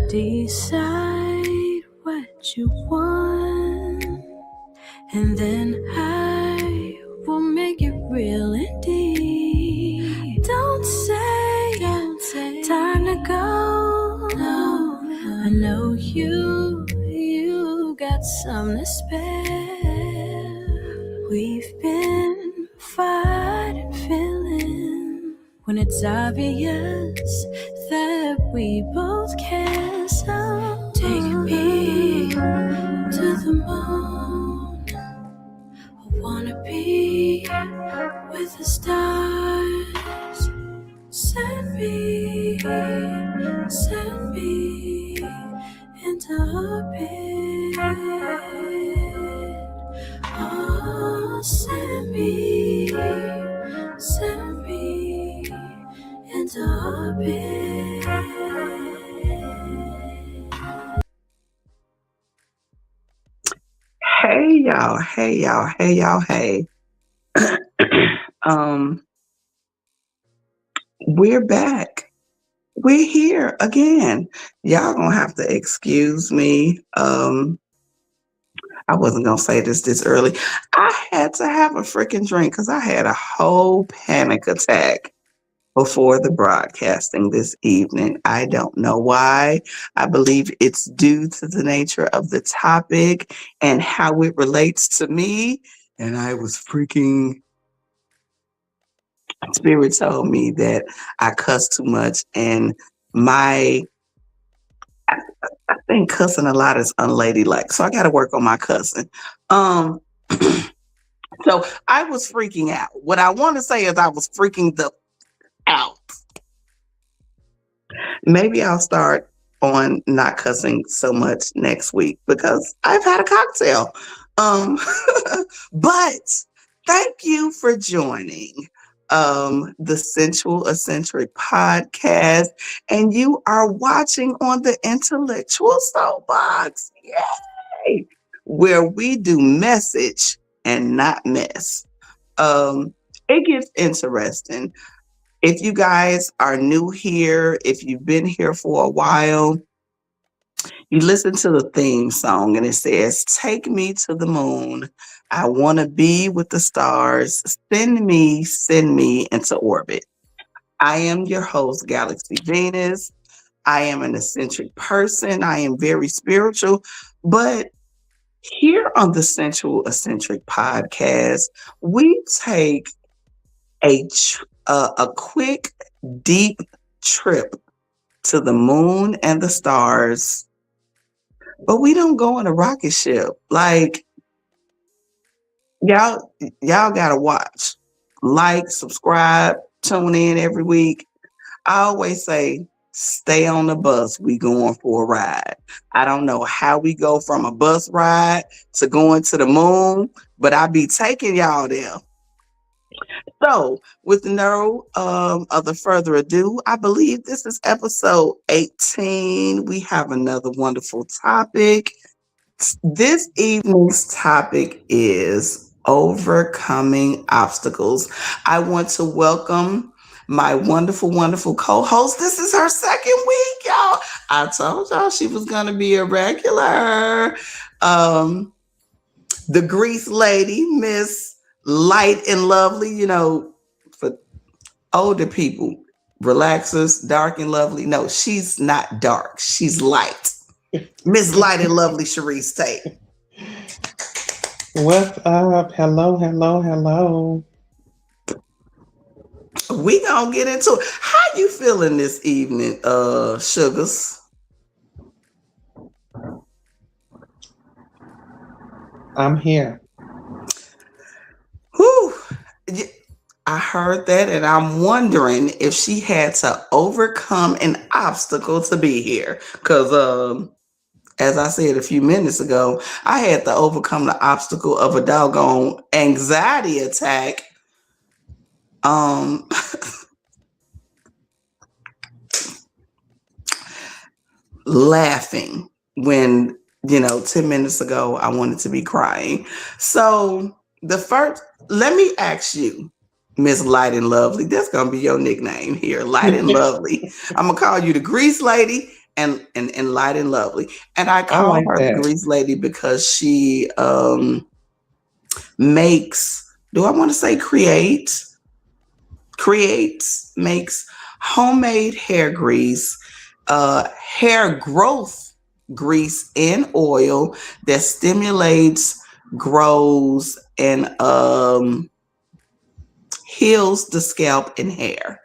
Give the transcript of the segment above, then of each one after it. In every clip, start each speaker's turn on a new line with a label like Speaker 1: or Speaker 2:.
Speaker 1: Decide what you want, and then I will make it real indeed. Don't say time to go. No, I know you got some to spare. We've been fighting feeling when it's obvious that we both care. So take me to the moon. I wanna be with the stars. Send me into orbit. Oh, send me into orbit.
Speaker 2: Hey y'all, hey. We're back. We're here again. Y'all gonna have to excuse me. I wasn't gonna say this early. I had to have a freaking drink because I had a whole panic attack before the broadcasting this evening. I don't know why. I believe it's due to the nature of the topic and how it relates to me. And I was freaking, spirit told me that I cuss too much, and I think cussing a lot is unladylike. So I got to work on my cussing. So I was freaking out. What I want to say is I was freaking the out. Maybe I'll start on not cussing so much next week because I've had a cocktail. But thank you for joining the Sensual, Eccentric podcast, and you are watching on the Intellectual Soapbox. Yay! Where we do message and not mess. It gets interesting. If you guys are new here, if you've been here for a while, you listen to the theme song and it says, "Take me to the moon. I want to be with the stars. Send me into orbit." I am your host, Galaxy Venus. I am an eccentric person. I am very spiritual. But here on the Sensual Eccentric podcast, we take a quick, deep trip to the moon and the stars, but we don't go in a rocket ship. Like, y'all gotta watch, like, subscribe, tune in every week. I always say, stay on the bus. We going for a ride. I don't know how we go from a bus ride to going to the moon, but I be taking y'all there. So, with no other further ado, I believe this is episode 18. We have another wonderful topic. This evening's topic is overcoming obstacles. I want to welcome my wonderful, wonderful co-host. This is her second week, y'all. I told y'all she was going to be a regular. The Grease lady, Miss Light and Lovely, for older people, relaxers, dark and lovely. No, she's not dark. She's light. Miss Light and Lovely Sharice Tate.
Speaker 3: What's up? Hello.
Speaker 2: We gonna get into it. How you feeling this evening, Sugars?
Speaker 3: I'm here.
Speaker 2: Whew. I heard that, and I'm wondering if she had to overcome an obstacle to be here. Because, as I said a few minutes ago, I had to overcome the obstacle of a doggone anxiety attack. Laughing when, 10 minutes ago, I wanted to be crying. So let me ask you, Miss Light and Lovely. That's going to be your nickname here, Light and Lovely. I'm going to call you the Grease Lady and light and lovely. And I
Speaker 3: I
Speaker 2: call
Speaker 3: like
Speaker 2: her the
Speaker 3: that.
Speaker 2: grease lady because she makes, do I want to say makes homemade hair grease, hair growth grease and oil that stimulates, grows, and heals the scalp and hair.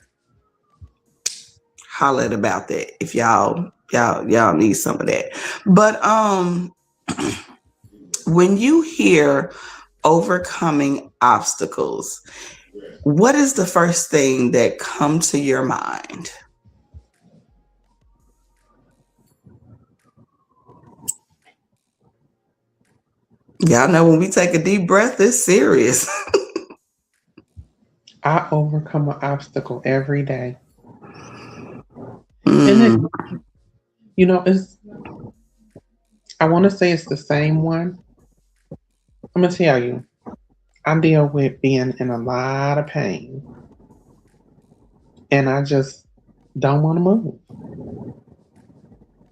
Speaker 2: Holler about that if y'all need some of that. But when you hear overcoming obstacles, what is the first thing that come to your mind? Y'all know when we take a deep breath, it's serious.
Speaker 3: I overcome an obstacle every day. And
Speaker 2: Mm,
Speaker 3: it's, I want to say it's the same one. I'm going to tell you, I deal with being in a lot of pain and I just don't want to move.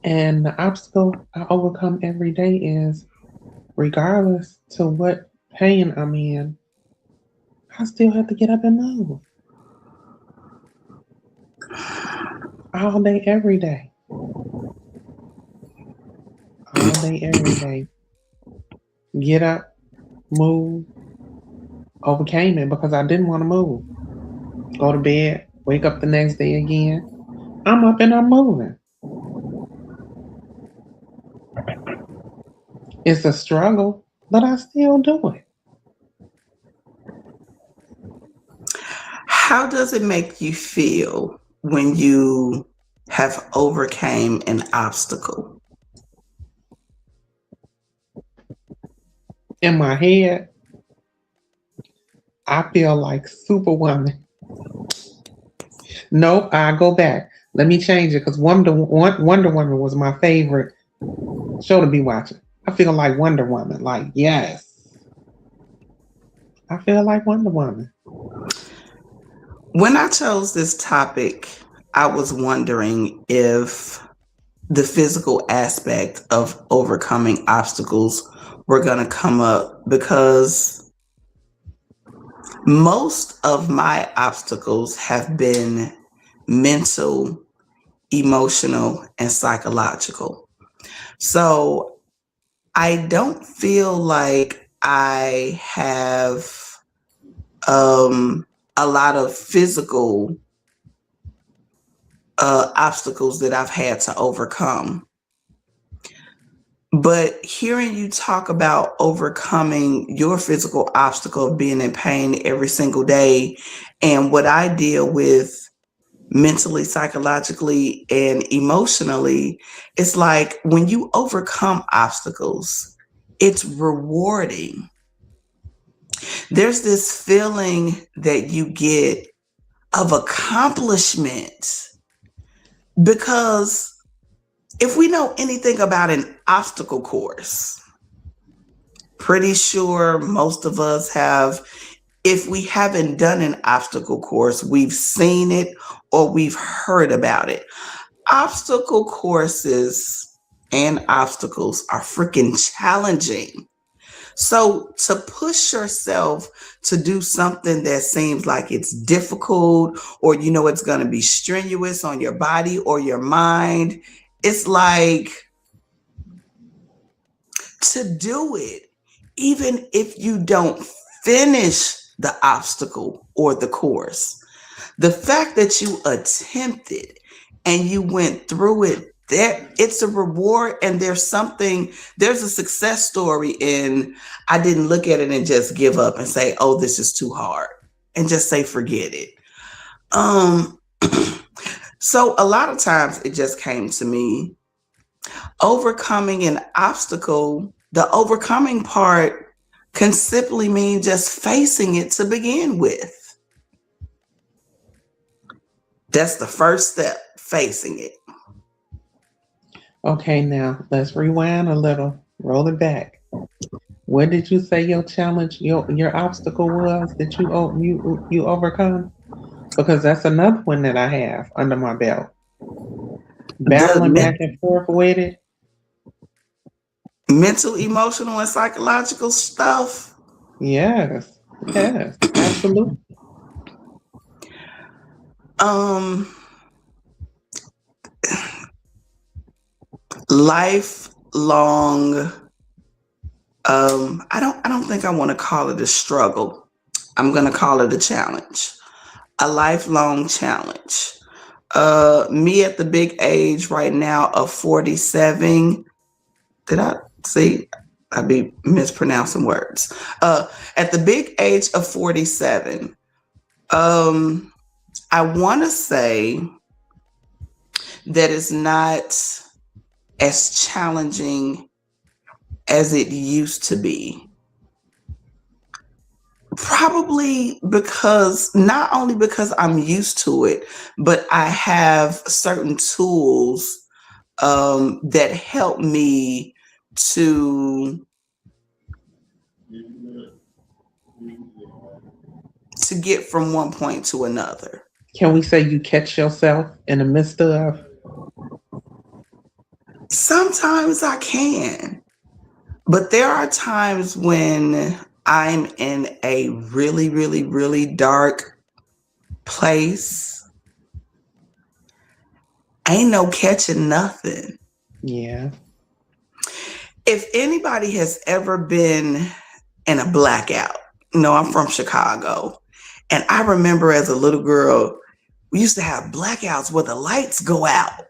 Speaker 3: And the obstacle I overcome every day is regardless to what pain I'm in, I still have to get up and move all day, every day, all day, every day. Get up, move, overcame it because I didn't want to move. Go to bed, wake up the next day again. I'm up and I'm moving. It's a struggle, but I still do it.
Speaker 2: how does it make you feel when you have overcame an obstacle?
Speaker 3: In my head, I feel like Superwoman. Nope, I go back. Let me change it because Wonder Woman was my favorite show to be watching. I feel like Wonder Woman. Like, yes, I feel like Wonder Woman.
Speaker 2: When I chose this topic, I was wondering if the physical aspect of overcoming obstacles were going to come up because most of my obstacles have been mental, emotional, and psychological. So I don't feel like I have a lot of physical obstacles that I've had to overcome. But hearing you talk about overcoming your physical obstacle of being in pain every single day and what I deal with mentally, psychologically, and emotionally, it's like when you overcome obstacles, it's rewarding. There's this feeling that you get of accomplishment because if we know anything about an obstacle course, pretty sure most of us have, if we haven't done an obstacle course, we've seen it or we've heard about it. Obstacle courses and obstacles are freaking challenging. So to push yourself to do something that seems like it's difficult or you know it's going to be strenuous on your body or your mind, it's like to do it, even if you don't finish the obstacle or the course. The fact that you attempted and you went through it, that it's a reward and there's a success story in I didn't look at it and just give up and say, oh, this is too hard and just say forget it. Um so a lot of times it just came to me overcoming an obstacle, the overcoming part can simply mean just facing it to begin with. That's the first step, facing it.
Speaker 3: Okay, now let's rewind a little. Roll it back. What did you say your challenge, your obstacle was that you overcome? Because that's another one that I have under my belt.
Speaker 2: The
Speaker 3: battling back and forth with it.
Speaker 2: mental, emotional, and psychological stuff.
Speaker 3: Yes, yes, absolutely.
Speaker 2: Um, lifelong. I don't think I want to call it a struggle. I'm gonna call it a challenge, a lifelong challenge. Me at the big age right now of 47. Did I see? I be mispronouncing words. At the big age of 47, um, I want to say that it's not as challenging as it used to be. Probably because not only because I'm used to it, but I have certain tools that help me to get from one point to another.
Speaker 3: Can we say you catch yourself in the midst of?
Speaker 2: Sometimes I can, but there are times when I'm in a really, really, really dark place. Ain't no catching nothing.
Speaker 3: Yeah.
Speaker 2: If anybody has ever been in a blackout, I'm from Chicago, and I remember as a little girl, we used to have blackouts where the lights go out.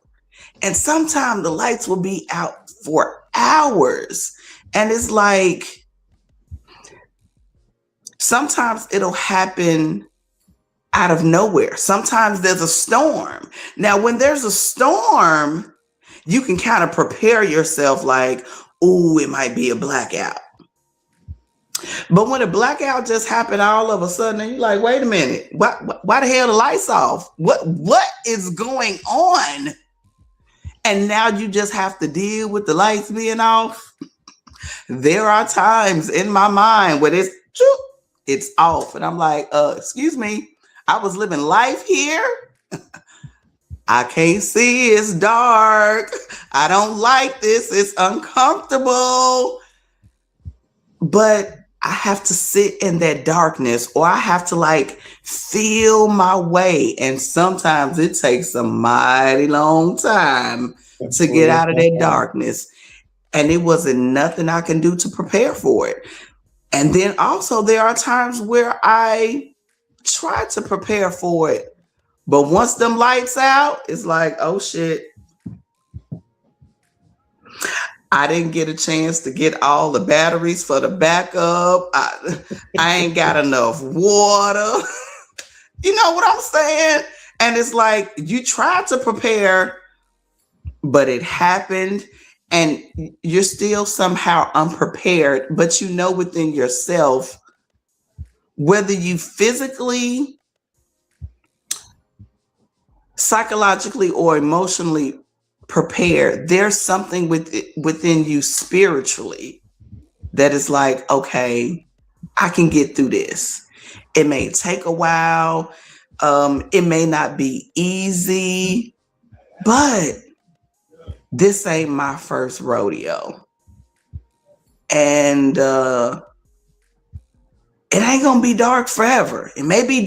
Speaker 2: And sometimes the lights will be out for hours. And it's like, sometimes it'll happen out of nowhere. Sometimes there's a storm. Now, when there's a storm, you can kind of prepare yourself like, ooh, it might be a blackout. But when a blackout just happened all of a sudden, and you're like, wait a minute, why the hell the lights off? What is going on? And now you just have to deal with the lights being off. There are times in my mind where it's off. And I'm like, excuse me, I was living life here. I can't see, it's dark. I don't like this, it's uncomfortable. But I have to sit in that darkness, or I have to like feel my way. And sometimes it takes a mighty long time to get out of that darkness. And it wasn't nothing I can do to prepare for it. And then also there are times where I try to prepare for it. But once them lights out, it's like, oh shit. I didn't get a chance to get all the batteries for the backup. I ain't got enough water. You know what I'm saying? And it's like, you tried to prepare, but it happened and you're still somehow unprepared, but you know within yourself, whether you physically, psychologically, or emotionally prepared, there's something within you spiritually that is like, okay, I can get through this. It may take a while. It may not be easy, but this ain't my first rodeo. And it ain't gonna be dark forever. It may be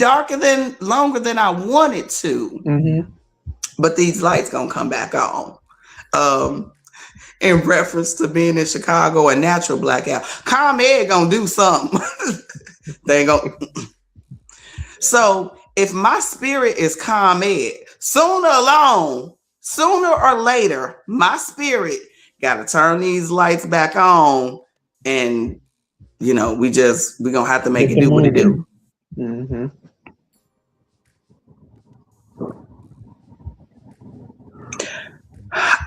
Speaker 2: longer than I want it to, but these lights gonna come back on. In reference to being in Chicago, a natural blackout. ComEd gonna do something. They ain't gonna. So if my spirit is ComEd, sooner or later, my spirit gotta turn these lights back on, and we gonna have to make it do what it do.
Speaker 3: Mm-hmm.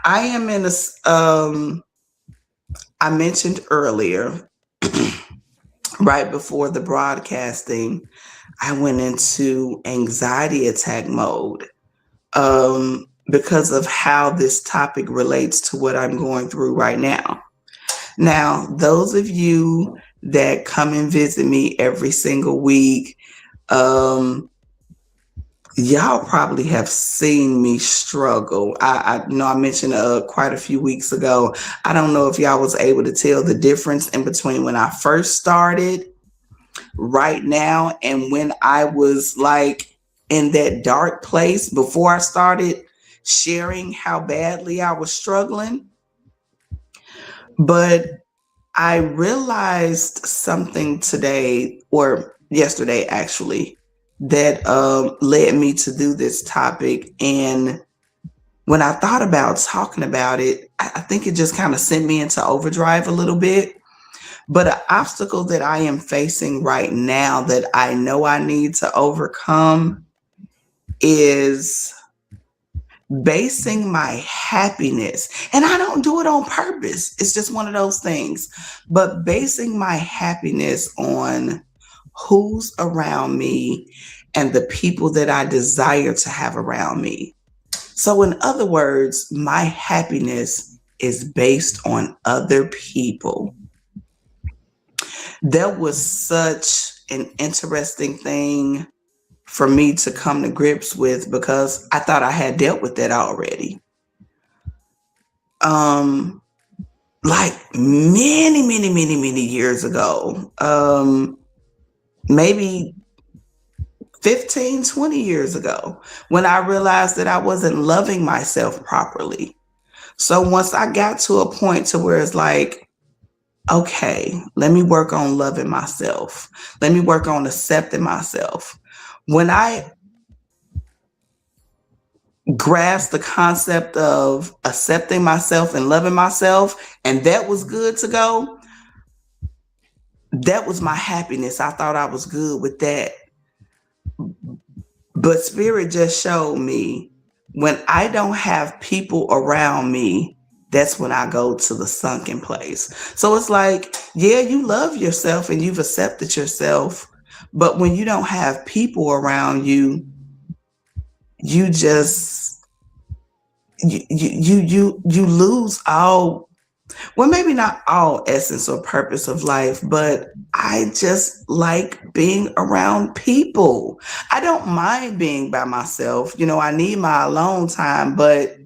Speaker 2: I am in a. I mentioned earlier, right before the broadcasting, I went into anxiety attack mode because of how this topic relates to what I'm going through right now. Now, those of you that come and visit me every single week, Y'all probably have seen me struggle. I know I mentioned quite a few weeks ago. I don't know if y'all was able to tell the difference in between when I first started right now and when I was like in that dark place before I started sharing how badly I was struggling. But I realized something today or yesterday actually that led me to do this topic. And when I thought about talking about it, I think it just kind of sent me into overdrive a little bit. But an obstacle that I am facing right now that I know I need to overcome is basing my happiness. And I don't do it on purpose. It's just one of those things. But basing my happiness on who's around me and the people that I desire to have around me. So, in other words, my happiness is based on other people. That was such an interesting thing for me to come to grips with because I thought I had dealt with that already. Um, like many years ago, maybe 15, 20 years ago, when I realized that I wasn't loving myself properly. So once I got to a point to where it's like, okay, let me work on loving myself. Let me work on accepting myself. When I grasped the concept of accepting myself and loving myself, and that was good to go, that was my happiness. I thought I was good with that. But Spirit just showed me when I don't have people around me, that's when I go to the sunken place. So it's like, yeah, you love yourself and you've accepted yourself. But when you don't have people around you, you just you lose all, well, maybe not all essence or purpose of life, but I just like being around people. I don't mind being by myself. You know, I need my alone time, but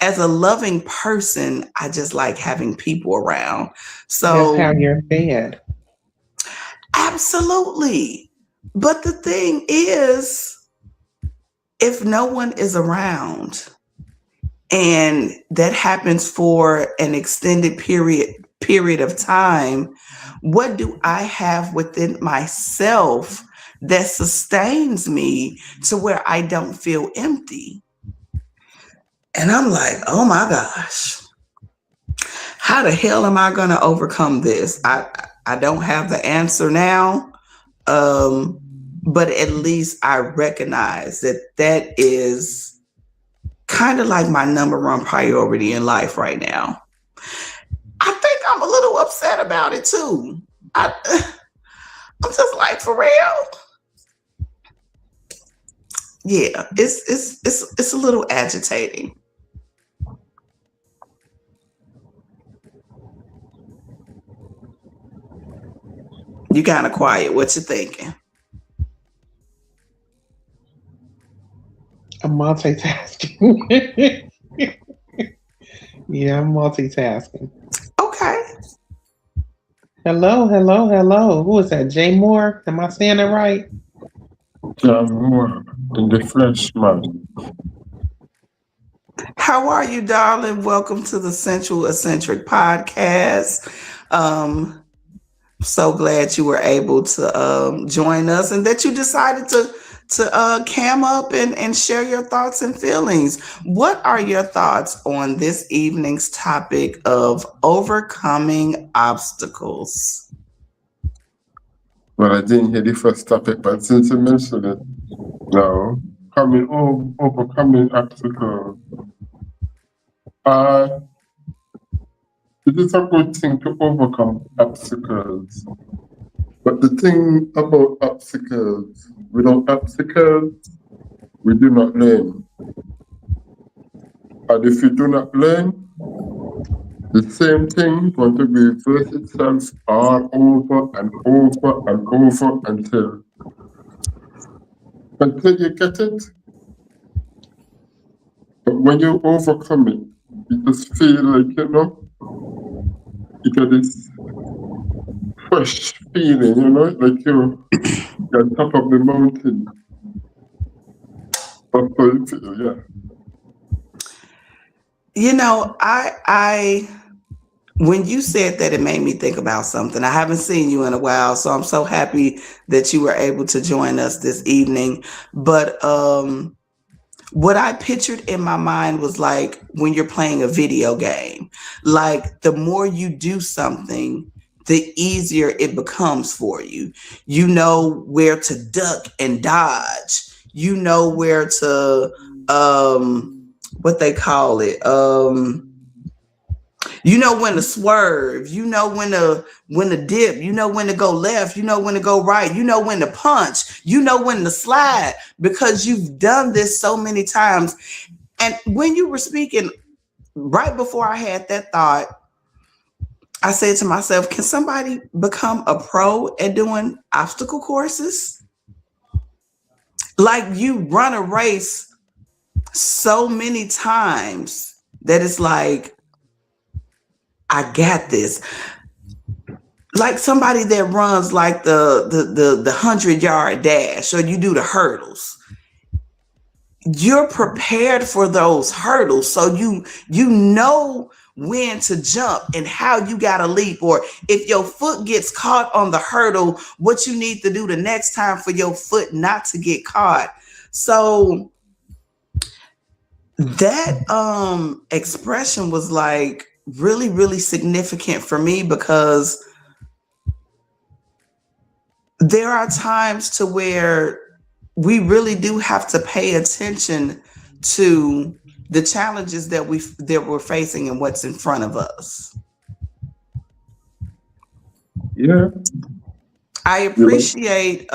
Speaker 2: as a loving person, I just like having people around.
Speaker 3: That's how
Speaker 2: So,
Speaker 3: you're fed.
Speaker 2: absolutely. But the thing is, if no one is around, and that happens for an extended period of time, what do I have within myself that sustains me to where I don't feel empty? And I'm like, oh my gosh, how the hell am I going to overcome this? I don't have the answer now. um but at least I recognize that that is kind of like my number one priority in life right now. I think I'm a little upset about it too. I, I'm just like, for real. Yeah, it's a little agitating. You kind of quiet. What you thinking?
Speaker 3: I'm multitasking. Yeah, I'm multitasking.
Speaker 2: Okay.
Speaker 3: Hello, hello, hello. Who is that? Jay Moore? Am I saying it right?
Speaker 4: More in the flesh, man.
Speaker 2: How are you, darling? Welcome to the Sensual Eccentric podcast. So glad you were able to join us and that you decided to cam up and share your thoughts and feelings. What are your thoughts on this evening's topic of overcoming obstacles?
Speaker 4: Well, I didn't hear the first topic, but since you mentioned it now, overcoming obstacles. Uh, it is a good thing to overcome obstacles. But the thing about obstacles, without obstacles, we do not learn. And if you do not learn, the same thing going to reverse itself all over and over and over until until you get it. But when you overcome it, you just feel like, you get this fresh feeling, like you're on top of the mountain. That's how you feel, yeah.
Speaker 2: I when you said that, it made me think about something. I haven't seen you in a while, so I'm so happy that you were able to join us this evening. But what I pictured in my mind was like when you're playing a video game, like the more you do something, the easier it becomes for you. You know where to duck and dodge. You know where to what they call it. You know when to swerve, you know when to dip, you know when to go left, you know when to go right, you know when to punch, you know when to slide, because you've done this so many times. And when you were speaking, right before I had that thought, I said to myself, can somebody become a pro at doing obstacle courses? Like you run a race so many times that it's like, I got this. Like somebody that runs like the 100-yard dash, or you do the hurdles. You're prepared for those hurdles, so you know when to jump and how you got to leap, or if your foot gets caught on the hurdle, what you need to do the next time for your foot not to get caught. So that expression was like really, really significant for me, because there are times to where we really do have to pay attention to the challenges that we're facing and what's in front of us.
Speaker 4: Yeah.
Speaker 2: I appreciate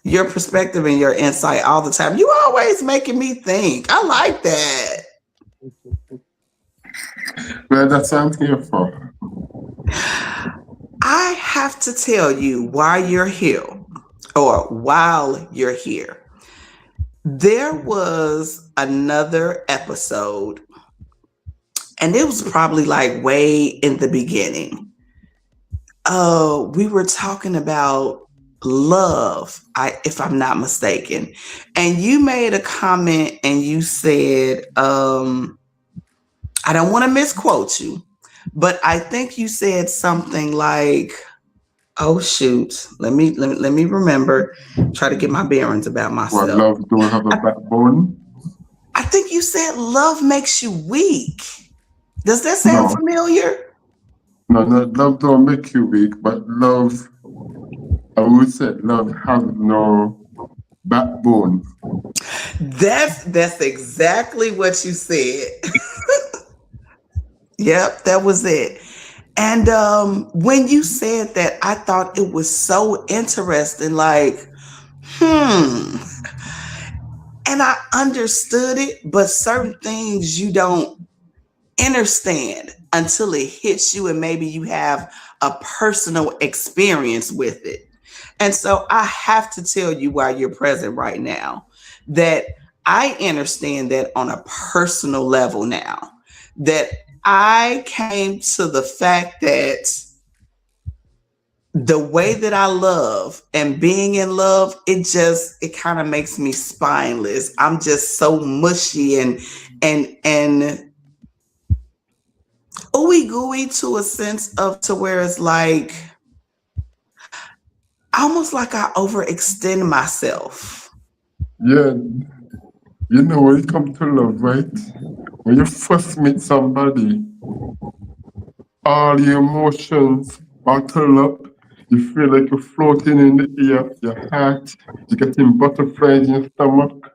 Speaker 2: your perspective and your insight all the time. You always making me think. I like that.
Speaker 4: Well, that's what I'm here for.
Speaker 2: I have to tell you why you're here, or while you're here. There was another episode, and it was probably like way in the beginning. We were talking about love, if I'm not mistaken. And you made a comment and you said, I don't want to misquote you, but I think you said something like, oh shoot, let me remember, try to get my bearings about myself.
Speaker 4: What, love don't have a backbone?
Speaker 2: I think you said love makes you weak. Does that sound familiar?
Speaker 4: No, love don't make you weak, but love, I would say love has no backbone.
Speaker 2: That's exactly what you said. Yep, that was it. And when you said that, I thought it was so interesting, like, and I understood it, but certain things you don't understand until it hits you, and maybe you have a personal experience with it. And so I have to tell you, while you're present right now, that I understand that on a personal level now, that I came to the fact that the way that I love and being in love, it kind of makes me spineless. I'm just so mushy and ooey gooey, to a sense of, to where it's like almost like I overextend myself.
Speaker 4: Yeah, when it comes to love, right? When you first meet somebody, all your emotions bottle up. You feel like you're floating in the air, your heart, you're getting butterflies in your stomach.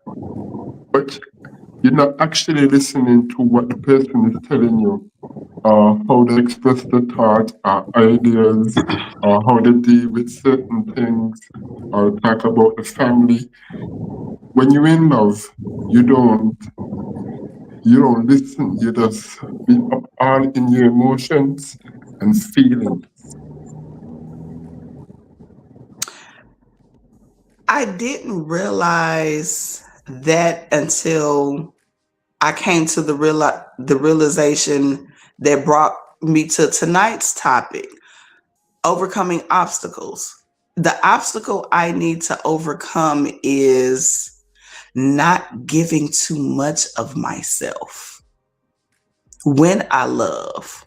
Speaker 4: But you're not actually listening to what the person is telling you, how they express their thoughts, ideas, how they deal with certain things, or talk about the family. When you're in love, you don't listen. You just be up all in your emotions and feelings.
Speaker 2: I didn't realize that until I came to the realization that brought me to tonight's topic, overcoming obstacles. The obstacle I need to overcome is not giving too much of myself when I love,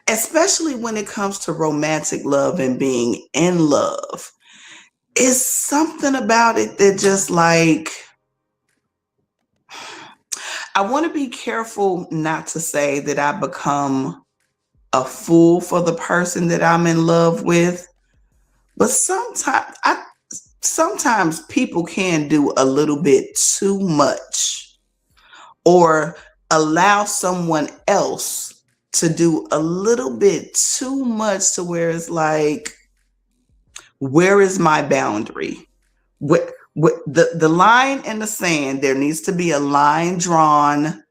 Speaker 2: especially when it comes to romantic love and being in love. It's something about it that just like, I want to be careful not to say that I become a fool for the person that I'm in love with, but sometimes people can do a little bit too much or allow someone else to do a little bit too much to where it's like, where is my boundary? What the line in the sand, there needs to be a line drawn,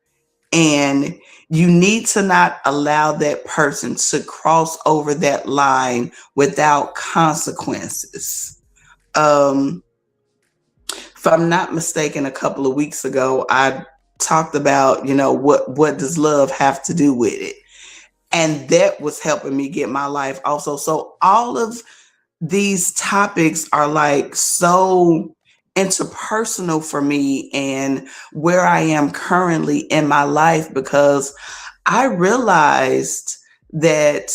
Speaker 2: and you need to not allow that person to cross over that line without consequences. If I'm not mistaken, a couple of weeks ago, I talked about, what does love have to do with it? And that was helping me get my life also. So all of these topics are like so interpersonal for me and where I am currently in my life, because I realized that,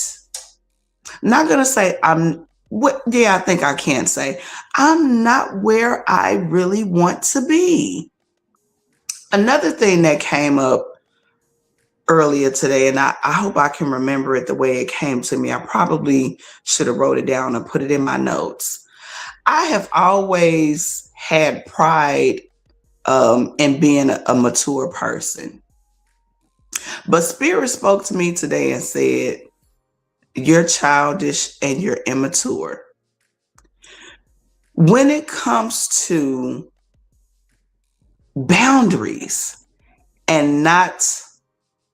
Speaker 2: not going to say I think I can say I'm not where I really want to be. Another thing that came up earlier today, and I hope I can remember it the way it came to me. I probably should have wrote it down and put it in my notes. I have always had pride in being a mature person. But Spirit spoke to me today and said, you're childish and you're immature. When it comes to boundaries and not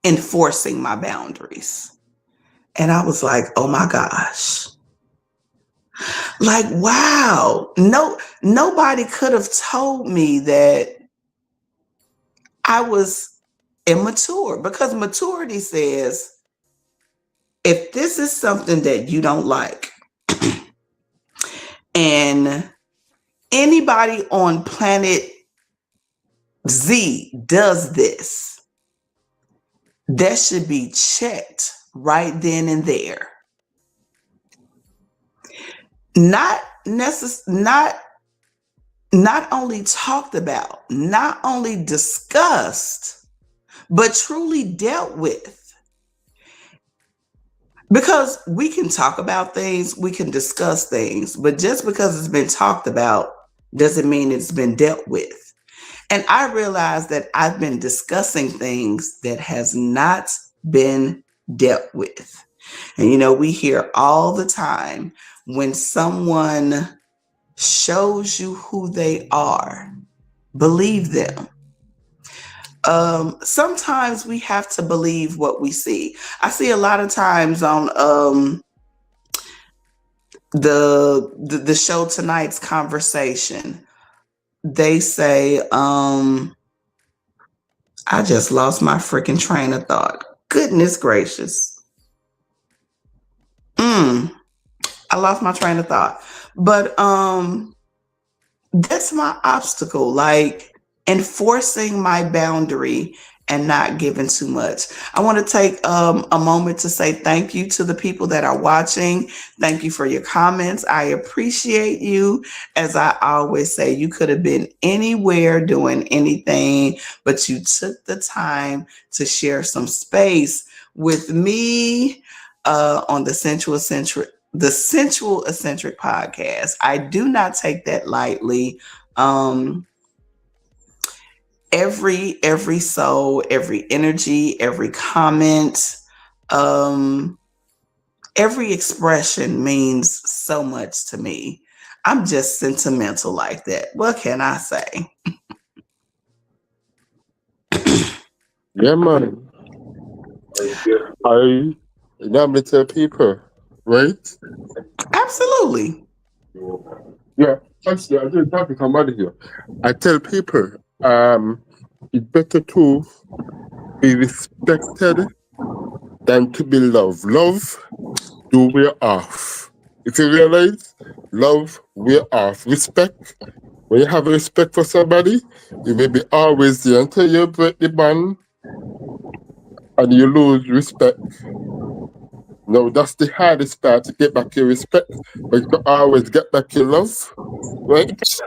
Speaker 2: enforcing my boundaries. And I was like, oh my gosh. Like, wow. Nobody could have told me that I was immature, because maturity says, if this is something that you don't like, and anybody on planet Z does this, that should be checked right then and there. Not only talked about, not only discussed, but truly dealt with. Because we can talk about things, we can discuss things, but just because it's been talked about doesn't mean it's been dealt with. And I realized that I've been discussing things that has not been dealt with. And we hear all the time, when someone shows you who they are, believe them. Sometimes we have to believe what we see. I see a lot of times on the show Tonight's Conversation, they say, I just lost my freaking train of thought. Goodness gracious. I lost my train of thought. But that's my obstacle, like enforcing my boundary and not giving too much. I want to take a moment to say thank you to the people that are watching. Thank you for your comments. I appreciate you. As I always say, you could have been anywhere doing anything, but you took the time to share some space with me on the Sensual Eccentric podcast. I do not take that lightly. Every soul, every energy, every comment, every expression means so much to me. I'm just sentimental like that. What can I say?
Speaker 4: Yeah, man. I normally tell people, right?
Speaker 2: Absolutely.
Speaker 4: Yeah, actually, I did talk to somebody here. I tell people, it's better to be respected than to be loved. Love do wear off. If you realize, love wear off. Respect, when you have respect for somebody, you may be always there until you break the bond and you lose respect. No, that's the hardest part to get back your respect, but you can always get back your love, right? So,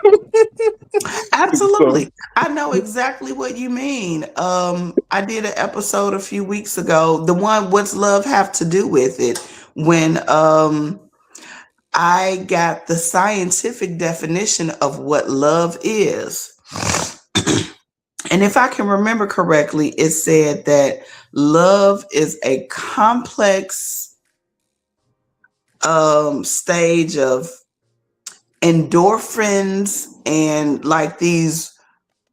Speaker 2: Absolutely. I know exactly what you mean. I did an episode a few weeks ago, the one What's Love Have to Do with It, when I got the scientific definition of what love is. And if I can remember correctly, it said that love is a complex stage of endorphins and like these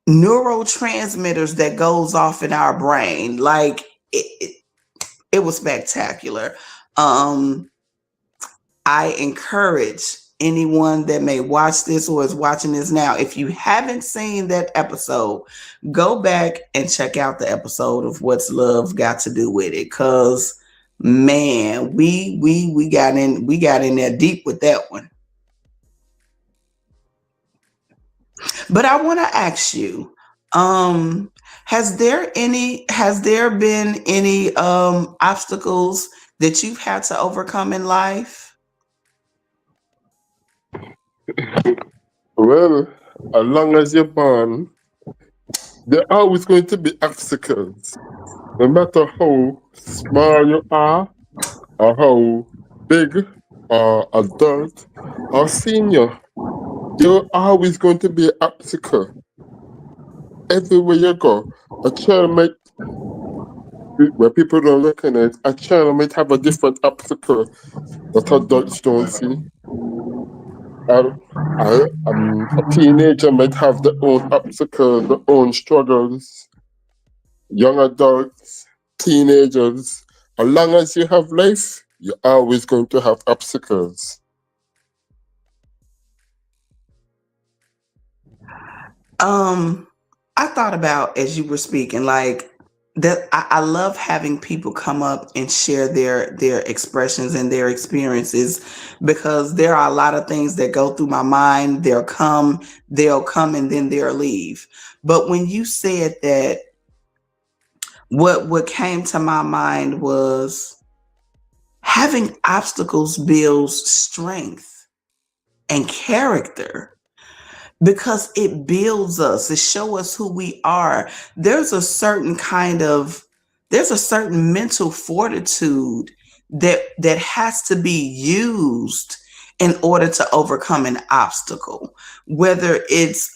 Speaker 2: neurotransmitters that goes off in our brain. Like it was spectacular. Um, I encourage anyone that may watch this or is watching this now, if you haven't seen that episode, go back and check out the episode of What's Love Got to Do with It. Cause man, we got in there deep with that one. But I want to ask you, has there been any obstacles that you've had to overcome in life?
Speaker 4: well, as long as you're born, there are always going to be obstacles. No matter how small you are, or how big, or adult, or senior, there are always going to be an obstacle. Everywhere you go, a child might, where people don't recognize, a child might have a different obstacle that adults don't see. Uh, a teenager might have their own obstacles, their own struggles. Young adults, teenagers, as long as you have life, you're always going to have obstacles.
Speaker 2: I thought about as you were speaking, like that I love having people come up and share their expressions and their experiences because there are a lot of things that go through my mind. They'll come and then they'll leave. But when you said that, what came to my mind was having obstacles builds strength and character because it builds us, it shows us who we are. There's a certain mental fortitude that has to be used in order to overcome an obstacle, whether it's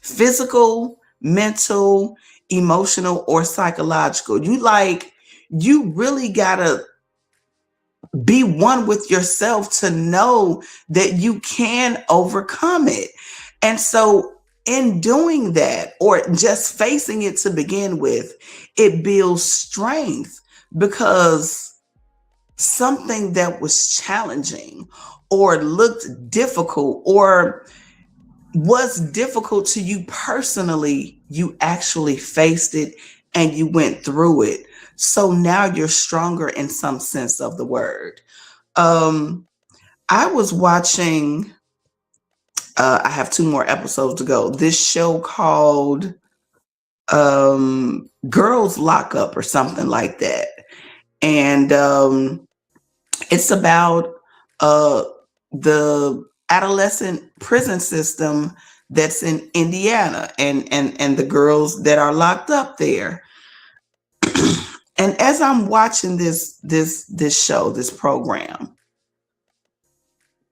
Speaker 2: physical, mental, emotional, or psychological. You really gotta be one with yourself to know that you can overcome it. And so, in doing that, or just facing it to begin with, it builds strength because something that was challenging or looked difficult or was difficult to you personally, you actually faced it and you went through it. So now you're stronger in some sense of the word. Um, I was watching, I have two more episodes to go. This show called Girls Lock Up or something like that. And it's about the adolescent prison system that's in Indiana and the girls that are locked up there. And as I'm watching this show, this program,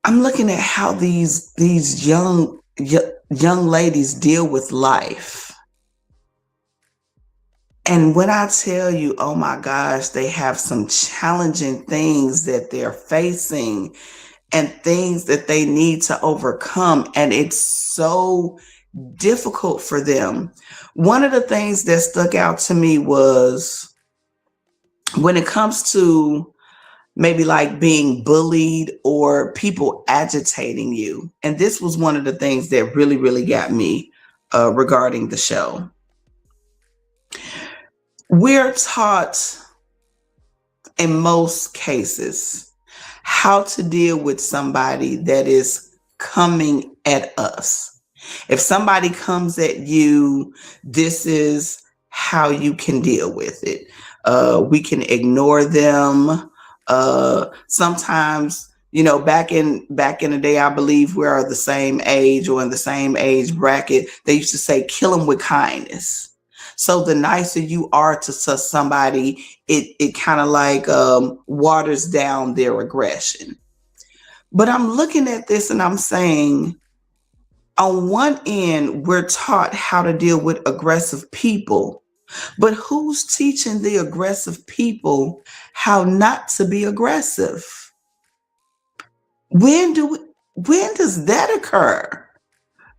Speaker 2: I'm looking at how these young ladies deal with life. And when I tell you, oh my gosh, they have some challenging things that they're facing and things that they need to overcome. And it's so difficult for them. One of the things that stuck out to me was when it comes to maybe like being bullied or people agitating you. And this was one of the things that really, really got me regarding the show. We're taught in most cases how to deal with somebody that is coming at us. If somebody comes at you, this is how you can deal with it. We can ignore them. Sometimes, back in the day, I believe we're the same age or in the same age bracket. They used to say, "Kill them with kindness." So the nicer you are to somebody, it kind of like waters down their aggression. But I'm looking at this and I'm saying, on one end, we're taught how to deal with aggressive people, but who's teaching the aggressive people how not to be aggressive? When does that occur?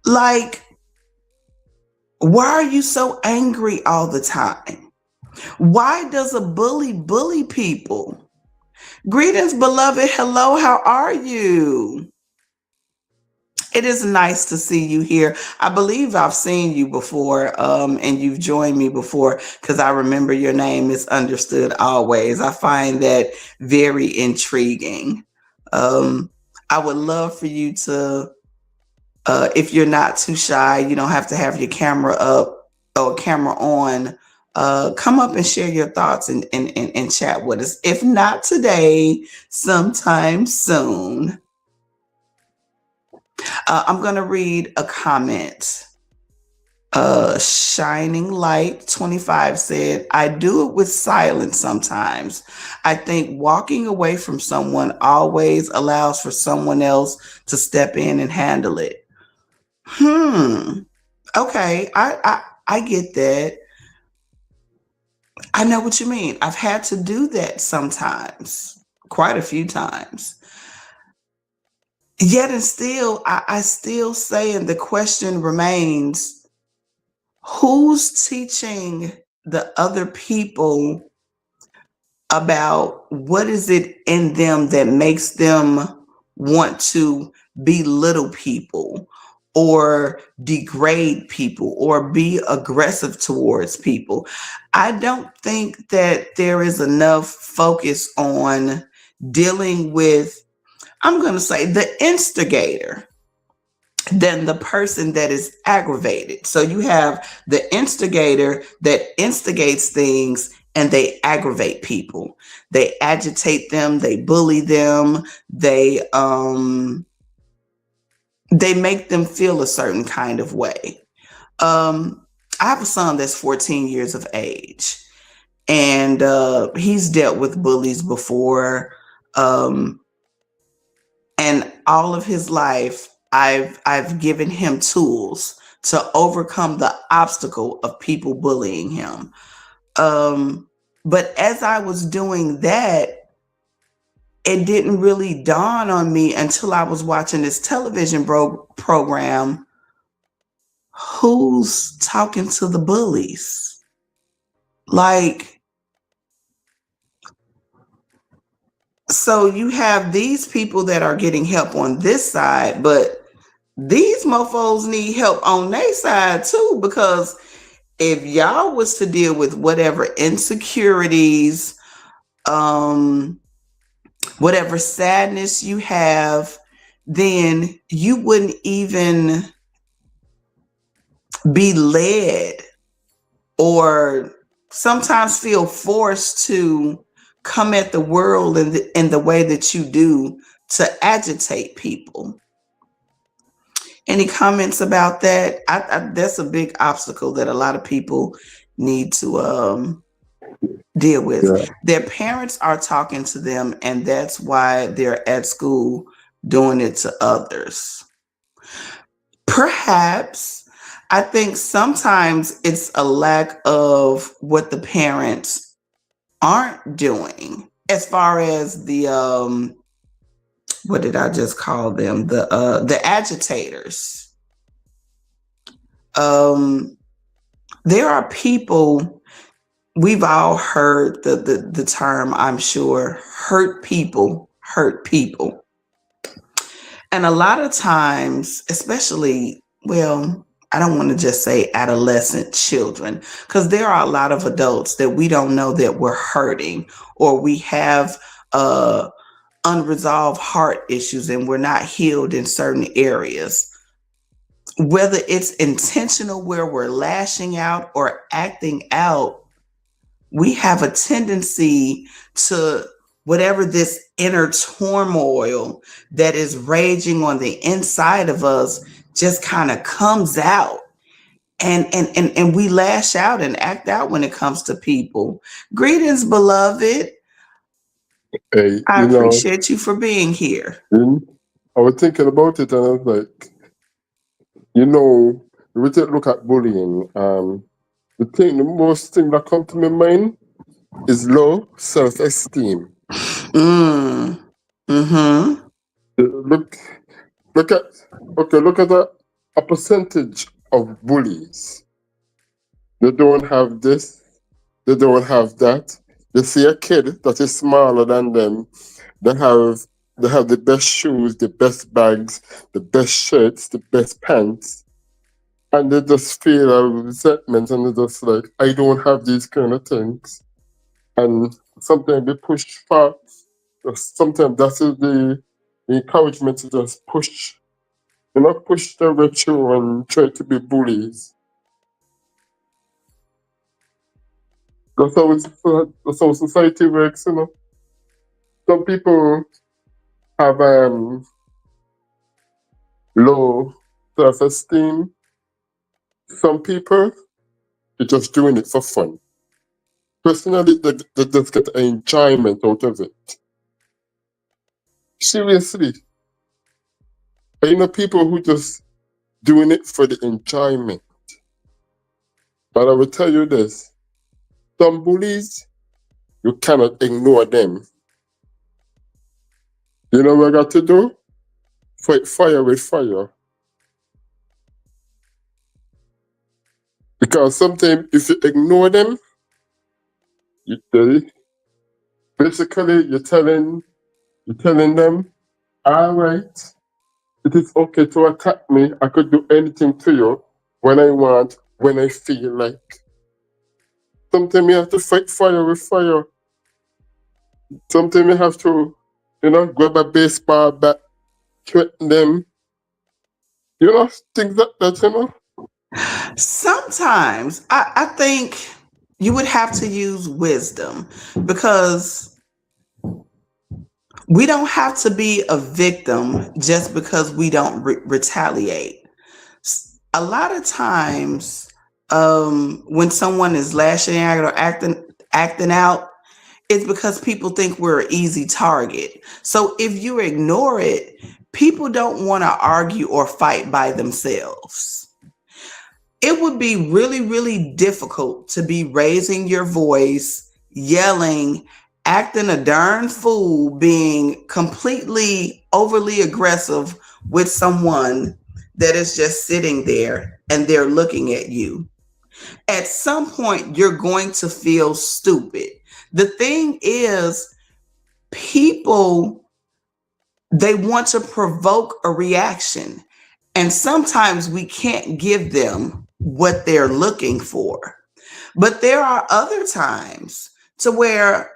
Speaker 2: Like, why are you so angry all the time? Why does a bully people? Greetings, beloved. Hello, how are you? It is nice to see you here. I believe I've seen you before, and you've joined me before because I remember your name is Understood Always. I find that very intriguing. I would love for you to, if you're not too shy, you don't have to have your camera up or camera on. Come up and share your thoughts and chat with us. If not today, sometime soon. I'm going to read a comment. Shining Light 25 said, "I do it with silence sometimes. I think walking away from someone always allows for someone else to step in and handle it." Okay, I get that. I know what you mean. I've had to do that sometimes, quite a few times. Yet and still, I still say, and the question remains, who's teaching the other people about what is it in them that makes them want to belittle people or degrade people or be aggressive towards people? I don't think that there is enough focus on dealing with, I'm going to say, the instigator than the person that is aggravated. So you have the instigator that instigates things and they aggravate people. They agitate them, they bully them, they make them feel a certain kind of way. I have a son that's 14 years of age, and he's dealt with bullies before. And all of his life, I've given him tools to overcome the obstacle of people bullying him. But as I was doing that, it didn't really dawn on me until I was watching this television program. Who's talking to the bullies? Like, so you have these people that are getting help on this side, but these mofos need help on their side too, because if y'all was to deal with whatever insecurities, whatever sadness you have, then you wouldn't even be led or sometimes feel forced to come at the world in the way that you do to agitate people. Any comments about that? That's a big obstacle that a lot of people need to deal with.
Speaker 4: Yeah.
Speaker 2: Their parents are talking to them, and that's why they're at school doing it to others. Perhaps, I think sometimes it's a lack of what the parents aren't doing as far as the what did I just call them? The agitators. There are people we've all heard the term, I'm sure, hurt people. And a lot of times, especially, well, I don't want to just say adolescent children, because there are a lot of adults that we don't know that we're hurting, or we have unresolved heart issues and we're not healed in certain areas. Whether it's intentional where we're lashing out or acting out, we have a tendency to, whatever this inner turmoil that is raging on the inside of us just kind of comes out, and we lash out and act out when it comes to people. Greetings, beloved.
Speaker 4: Hey,
Speaker 2: I appreciate you for being here.
Speaker 4: I was thinking about it and I was like, if we take a look at bullying, the most thing that comes to my mind is low self-esteem.
Speaker 2: Mm-hmm.
Speaker 4: Look at a percentage of bullies. They don't have this, they don't have that. They see a kid that is smaller than them. They have the best shoes, the best bags, the best shirts, the best pants. And they just feel a resentment and they're just like, I don't have these kind of things. And sometimes they push far. Sometimes that's the encouragement to just push, push the ritual and try to be bullies. That's how society works. Some people have low self-esteem. Some people are just doing it for fun. Personally, they just get enjoyment out of it. Seriously. I know people who just doing it for the enjoyment. But I will tell you this. Some bullies, you cannot ignore them. You know what I got to do? Fight fire with fire. Because sometimes if you ignore them, basically you're telling them, all right, it is okay to attack me. I could do anything to you when I want, when I feel like. Sometimes you have to fight fire with fire. Sometimes you have to, grab a baseball bat, threaten them. Things like that.
Speaker 2: Sometimes I think you would have to use wisdom, because we don't have to be a victim just because we don't retaliate. A lot of times, when someone is lashing out or acting out, it's because people think we're an easy target. So if you ignore it, people don't want to argue or fight by themselves. It would be really, really difficult to be raising your voice, yelling, acting a darn fool, being completely overly aggressive with someone that is just sitting there and they're looking at you. At some point, you're going to feel stupid. The thing is, people, they want to provoke a reaction. And sometimes we can't give them what they're looking for. But there are other times to where,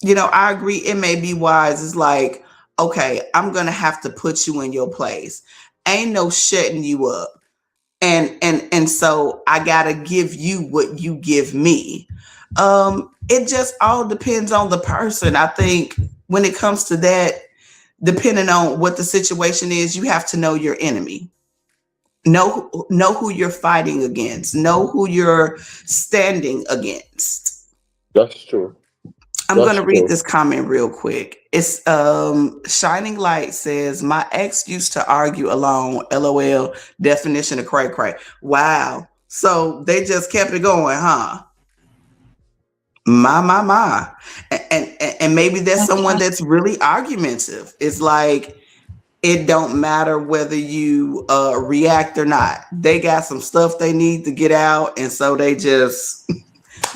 Speaker 2: I agree, it may be wise. It's like, okay, I'm going to have to put you in your place. Ain't no shutting you up. And so I got to give you what you give me. It just all depends on the person. I think when it comes to that, depending on what the situation is, you have to know your enemy. Know who you're fighting against. Know who you're standing against.
Speaker 4: That's true.
Speaker 2: I'm going to read this comment real quick. It's Shining Light says, my ex used to argue alone. LOL. Definition of cray cray. Wow. So they just kept it going, huh? My. And maybe that's someone that's really argumentative. It's like, it don't matter whether you react or not. They got some stuff they need to get out. And so they just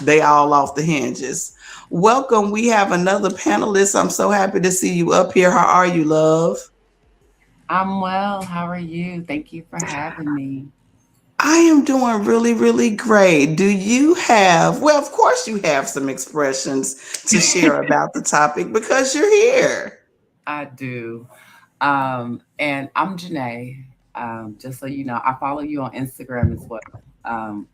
Speaker 2: They all off the hinges. Welcome. We have another panelist. I'm so happy to see you up here. How are you, love?
Speaker 5: I'm well. How are you? Thank you for having me.
Speaker 2: I am doing really, really great. Do you have, well, of course, you have some expressions to share about the topic because you're here.
Speaker 5: I do. And I'm Janae. Just so you know, I follow you on Instagram as well.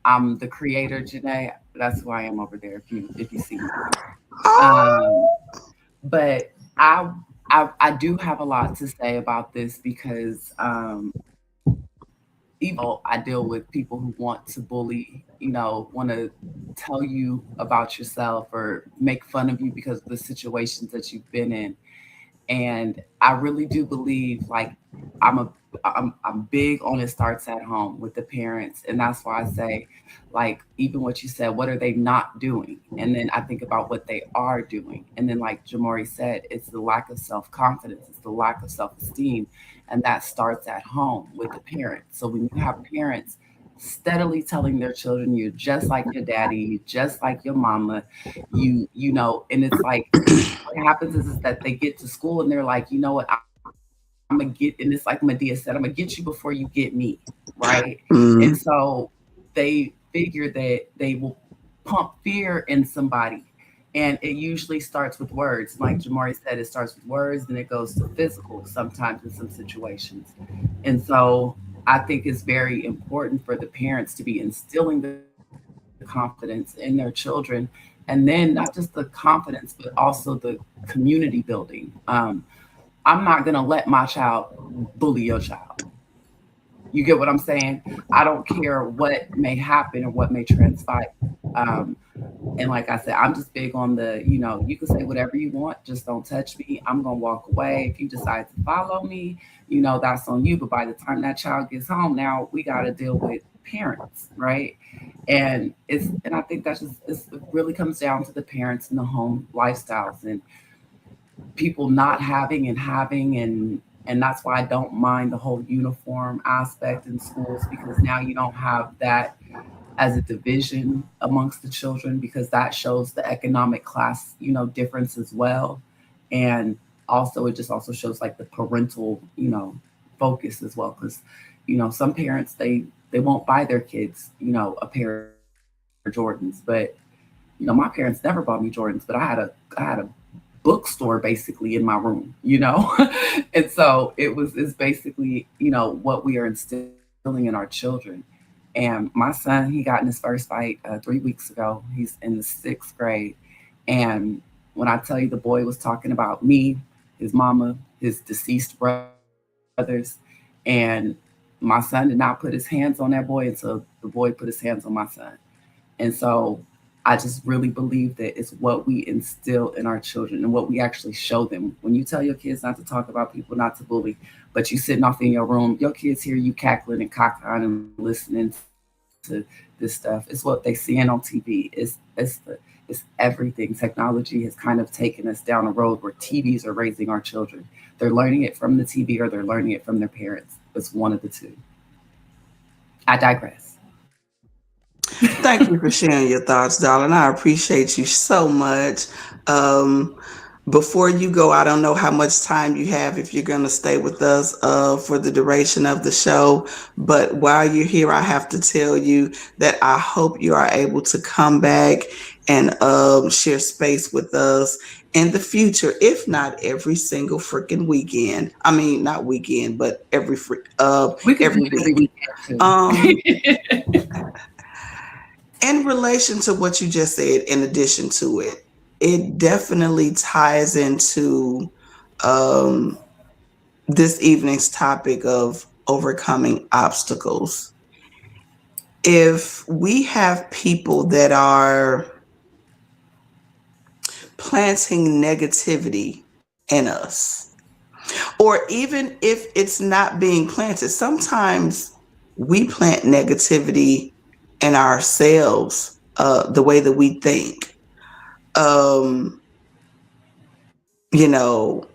Speaker 5: I'm the creator, Janae. That's who I am over there. If you see me,
Speaker 2: Oh,
Speaker 5: um, but I, I do have a lot to say about this because even though I deal with people who want to bully, want to tell you about yourself or make fun of you because of the situations that you've been in. And I really do believe like I'm a I'm big on it starts at home with the parents. And that's why I say, like, even what you said, what are they not doing? And then I think about what they are doing. And then like Jamori said, it's the lack of self-confidence, it's the lack of self-esteem. And that starts at home with the parents. So when you have parents steadily telling their children you're just like your daddy, you're just like your mama, and it's like what happens is that they get to school and they're like, you know what, I'm gonna get, and it's like Medea said, I'm gonna get you before you get me, right? And
Speaker 2: mm,
Speaker 5: so they figure that they will pump fear in somebody. And it usually starts with words. Like Jamari said, it starts with words, then it goes to physical sometimes in some situations. And so I think it's very important for the parents to be instilling the confidence in their children. And then not just the confidence, but also the community building. I'm not going to let my child bully your child. You get what I'm saying? I don't care what may happen or what may transpire. Um, and like I said, I'm just big on you can say whatever you want, just don't touch me. I'm gonna walk away. If you decide to follow me, that's on you. But by the time that child gets home, now we gotta deal with parents, right? And I think it really comes down to the parents and the home lifestyles and people not having and having and that's why I don't mind the whole uniform aspect in schools because now you don't have that as a division amongst the children because that shows the economic class, difference as well. And also it just also shows like the parental, focus as well. Because, some parents they won't buy their kids, a pair of Jordans. But, my parents never bought me Jordans, but I had a bookstore basically in my room. And so it's basically, what we are instilling in our children. And my son, he got in his first fight 3 weeks ago. He's in the 6th grade. And when I tell you the boy was talking about me, his mama, his deceased brothers, and my son did not put his hands on that boy until the boy put his hands on my son. And so I just really believe that it's what we instill in our children and what we actually show them. When you tell your kids not to talk about people, not to bully, but you sitting off in your room, your kids hear you cackling and cockeying and listening to this stuff. It's what they seeing on TV. It's everything. Technology has kind of taken us down a road where TVs are raising our children. They're learning it from the TV or they're learning it from their parents. It's one of the two. I digress.
Speaker 2: thank you for sharing your thoughts, darling. I appreciate you so much. Um, Before you go, I don't know how much time you have if you're going to stay with us for the duration of the show. But while you're here, I have to tell you that I hope you are able to come back and share space with us in the future, if not every single freaking weekend. I mean, not weekend, but
Speaker 5: We could do
Speaker 2: every
Speaker 5: it every
Speaker 2: week.
Speaker 5: weekend
Speaker 2: Um,
Speaker 5: too.
Speaker 2: in relation to what you just said, in addition to it, it definitely ties into um, this evening's topic of overcoming obstacles. If we have people that are planting negativity in us, or even if it's not being planted, sometimes we plant negativity in ourselves, the way that we think. Um, you know,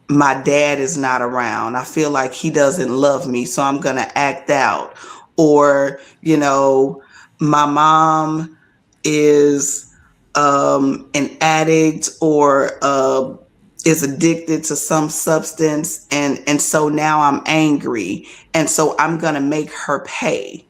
Speaker 2: my dad is not around. I feel like he doesn't love me, so I'm going to act out. Or, my mom is an addict or is addicted to some substance, and so now I'm angry, and so I'm going to make her pay.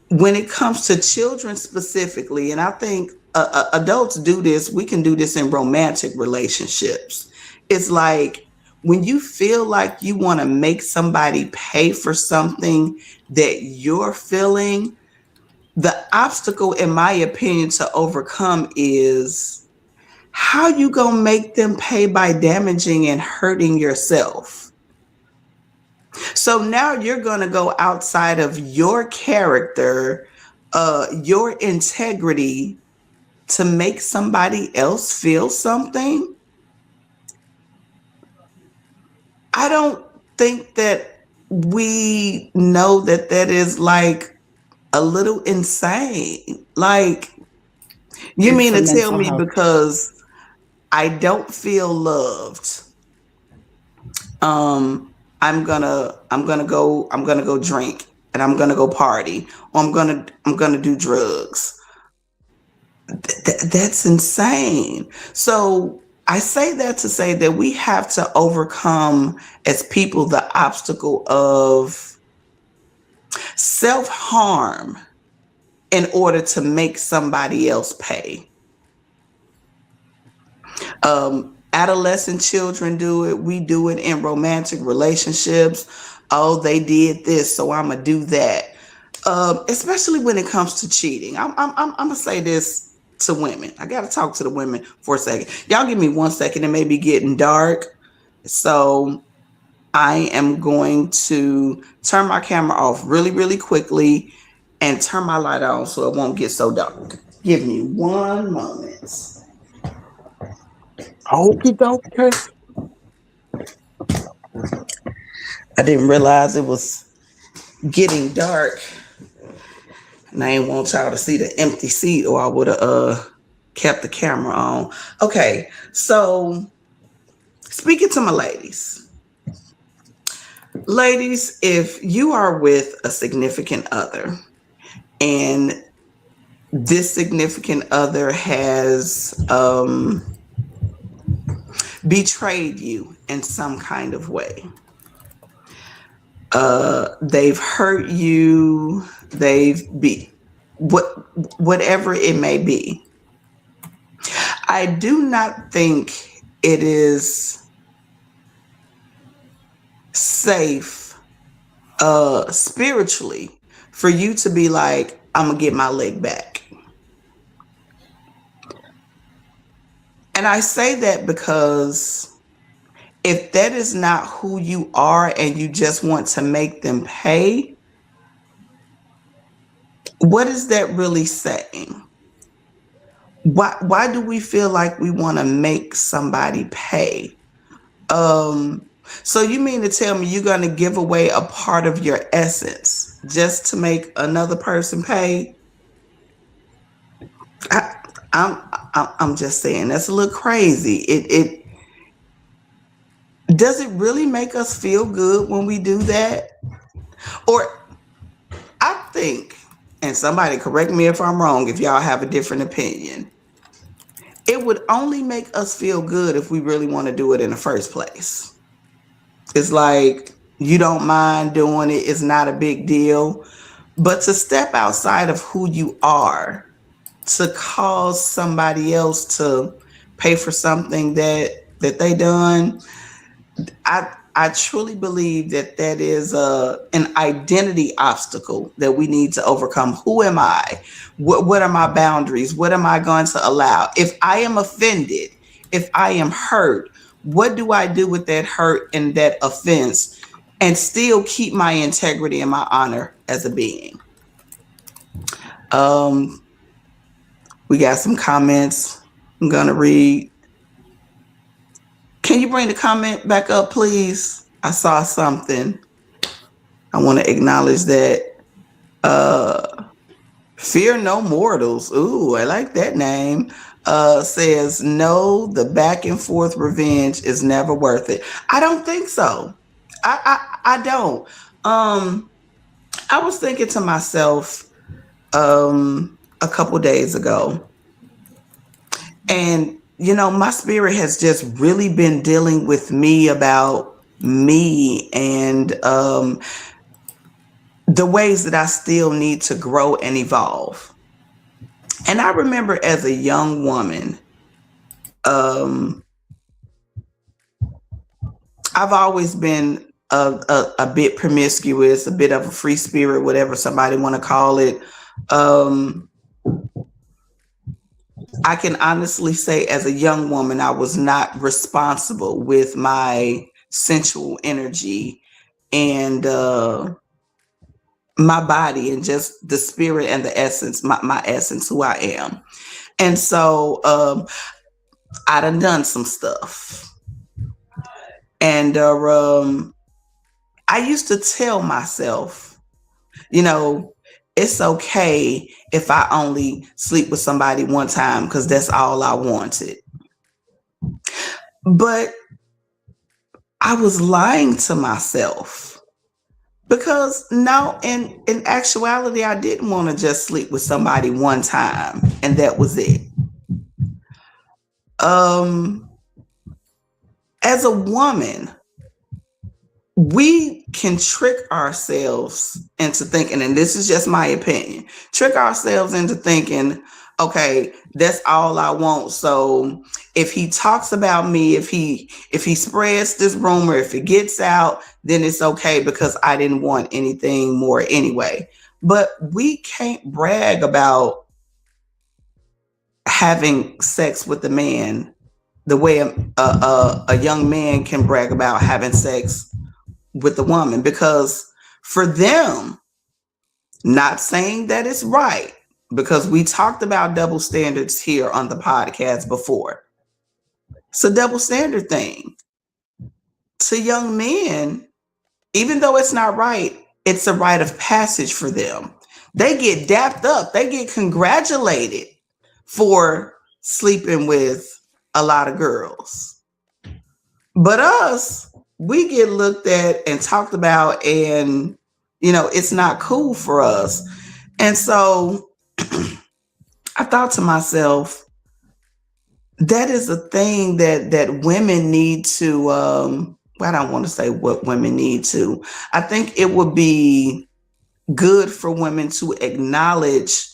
Speaker 2: When it comes to children specifically, and I think adults do this, we can do this in romantic relationships. It's like when you feel like you want to make somebody pay for something that you're feeling, the obstacle, in my opinion, to overcome is how you gonna make them pay by damaging and hurting yourself. So now you're gonna go outside of your character, your integrity to make somebody else feel something. I don't think that we know that that is like a little insane. Like, you
Speaker 5: It's
Speaker 2: mean
Speaker 5: a
Speaker 2: to tell
Speaker 5: mental
Speaker 2: me
Speaker 5: health.
Speaker 2: because I don't feel loved, I'm gonna go drink and I'm gonna go party, or I'm gonna do drugs. That's insane. So I say that to say that we have to overcome as people the obstacle of self-harm in order to make somebody else pay. Adolescent children do it. We do it in romantic relationships. Oh, they did this, so I'm gonna do that. Especially when it comes to cheating. I'm gonna say this to women. I gotta talk to the women for a second. Y'all give me 1 second. It may be getting dark, so I am going to turn my camera off really, really quickly and turn my light on so it won't get so dark. Give me 1 moment.
Speaker 4: Okie dokie.
Speaker 2: I didn't realize it was getting dark, and I didn't want y'all to see the empty seat, or I would have kept the camera on. Okay, so speaking to my ladies, if you are with a significant other and this significant other has betrayed you in some kind of way, they've hurt you, they've be whatever it may be. I do not think it is safe spiritually for you to be like, I'm gonna get my leg back. And I say that because if that is not who you are and you just want to make them pay, what is that really saying? Why do we feel like we want to make somebody pay? So you mean to tell me you're going to give away a part of your essence just to make another person pay? I, I'm just saying that's a little crazy. It does it really make us feel good when we do that? Or I think, and somebody correct me if I'm wrong, if y'all have a different opinion, it would only make us feel good if we really want to do it in the first place. It's like you don't mind doing it, it's not a big deal. But to step outside of who you are to cause somebody else to pay for something that they done, I truly believe that that is an identity obstacle that we need to overcome. Who am I? What are my boundaries? What am I going to allow? If I am offended, if I am hurt, what do I do with that hurt and that offense and still keep my integrity and my honor as a being? Um, we got some comments I'm going to read. Can you bring the comment back up, please? I saw something. I want to acknowledge that. Fear No Mortals. Ooh, I like that name. Says, no, the back and forth revenge is never worth it. I don't think so. I don't. I was thinking to myself a a couple days ago. And, my spirit has just really been dealing with me about me and the ways that I still need to grow and evolve. And I remember as a young woman, um, I've always been a bit promiscuous, a bit of a free spirit, whatever somebody want to call it. Um, I can honestly say, as a young woman, I was not responsible with my sensual energy and my body and just the spirit and the essence, my essence, who I am. And so I done some stuff. And I used to tell myself, it's okay if I only sleep with somebody one time because that's all I wanted. But I was lying to myself because no, in actuality, I didn't want to just sleep with somebody one time and that was it. As a woman, we can trick ourselves into thinking, and this is just my opinion, trick ourselves into thinking, okay, that's all I want. So if he talks about me, if he spreads this rumor, if it gets out, then it's okay because I didn't want anything more anyway. But we can't brag about having sex with a man the way a young man can brag about having sex with the woman, because for them, not saying that it's right, because we talked about double standards here on the podcast before. It's a double standard thing. To young men, even though it's not right, it's a rite of passage for them. They get dapped up, they get congratulated for sleeping with a lot of girls. But us, we get looked at and talked about, and it's not cool for us. And so I thought to myself, that is a thing that women need to I don't want to say what women need to. I think it would be good for women to acknowledge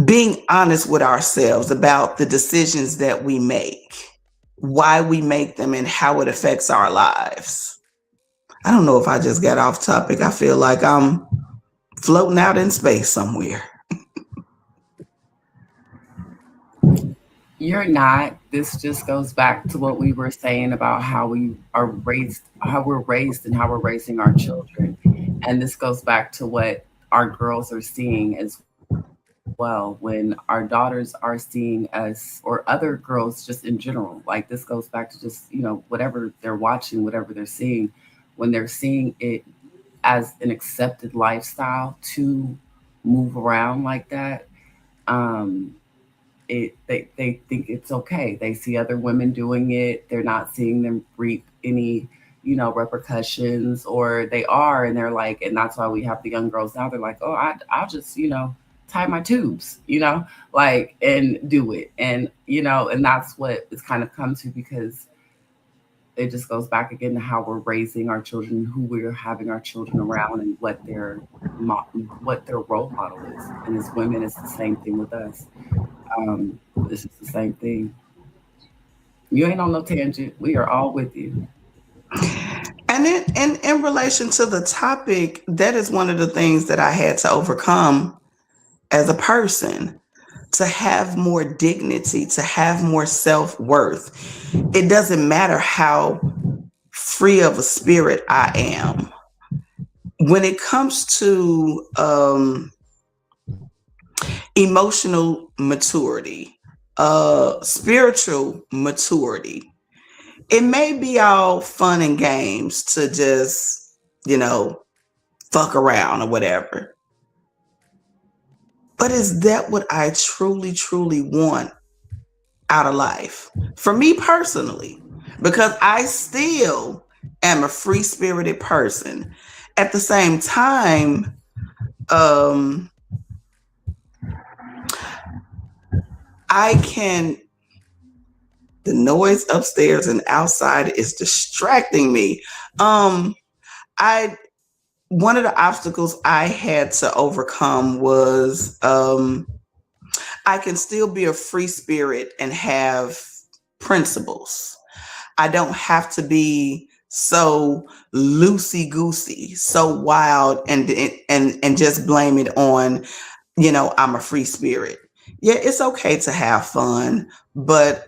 Speaker 2: being honest with ourselves about the decisions that we make, why we make them, and how it affects our lives. I don't know if I just got off topic. I feel like I'm floating out in space somewhere.
Speaker 5: You're not. This just goes back to what we were saying about how we are raised, how we're raised, and how we're raising our children. And this goes back to what our girls are seeing as well when our daughters are seeing us, or other girls just in general. Like, this goes back to just, whatever they're watching, whatever they're seeing, when they're seeing it as an accepted lifestyle to move around like that. Um, they think it's okay. They see other women doing it. They're not seeing them reap any, repercussions, or they are, and they're like, and that's why we have the young girls now. They're like, oh, I'll just, tie my tubes, like, and do it, and that's what it's kind of come to, because it just goes back again to how we're raising our children, who we're having our children around, and what their role model is. And as women, it's the same thing with us. This is the same thing. You ain't on no tangent. We are all with you.
Speaker 2: And in relation to the topic, that is one of the things that I had to overcome as a person, to have more dignity, to have more self-worth. It doesn't matter how free of a spirit I am. When it comes to emotional maturity, spiritual maturity, it may be all fun and games to just, fuck around or whatever. But is that what I truly, truly want out of life? For me personally, because I still am a free spirited person. At the same time, um I can the noise upstairs and outside is distracting me. Um I One of the obstacles I had to overcome was I can still be a free spirit and have principles. I don't have to be so loosey goosey, so wild, and just blame it on, I'm a free spirit. Yeah, it's okay to have fun, but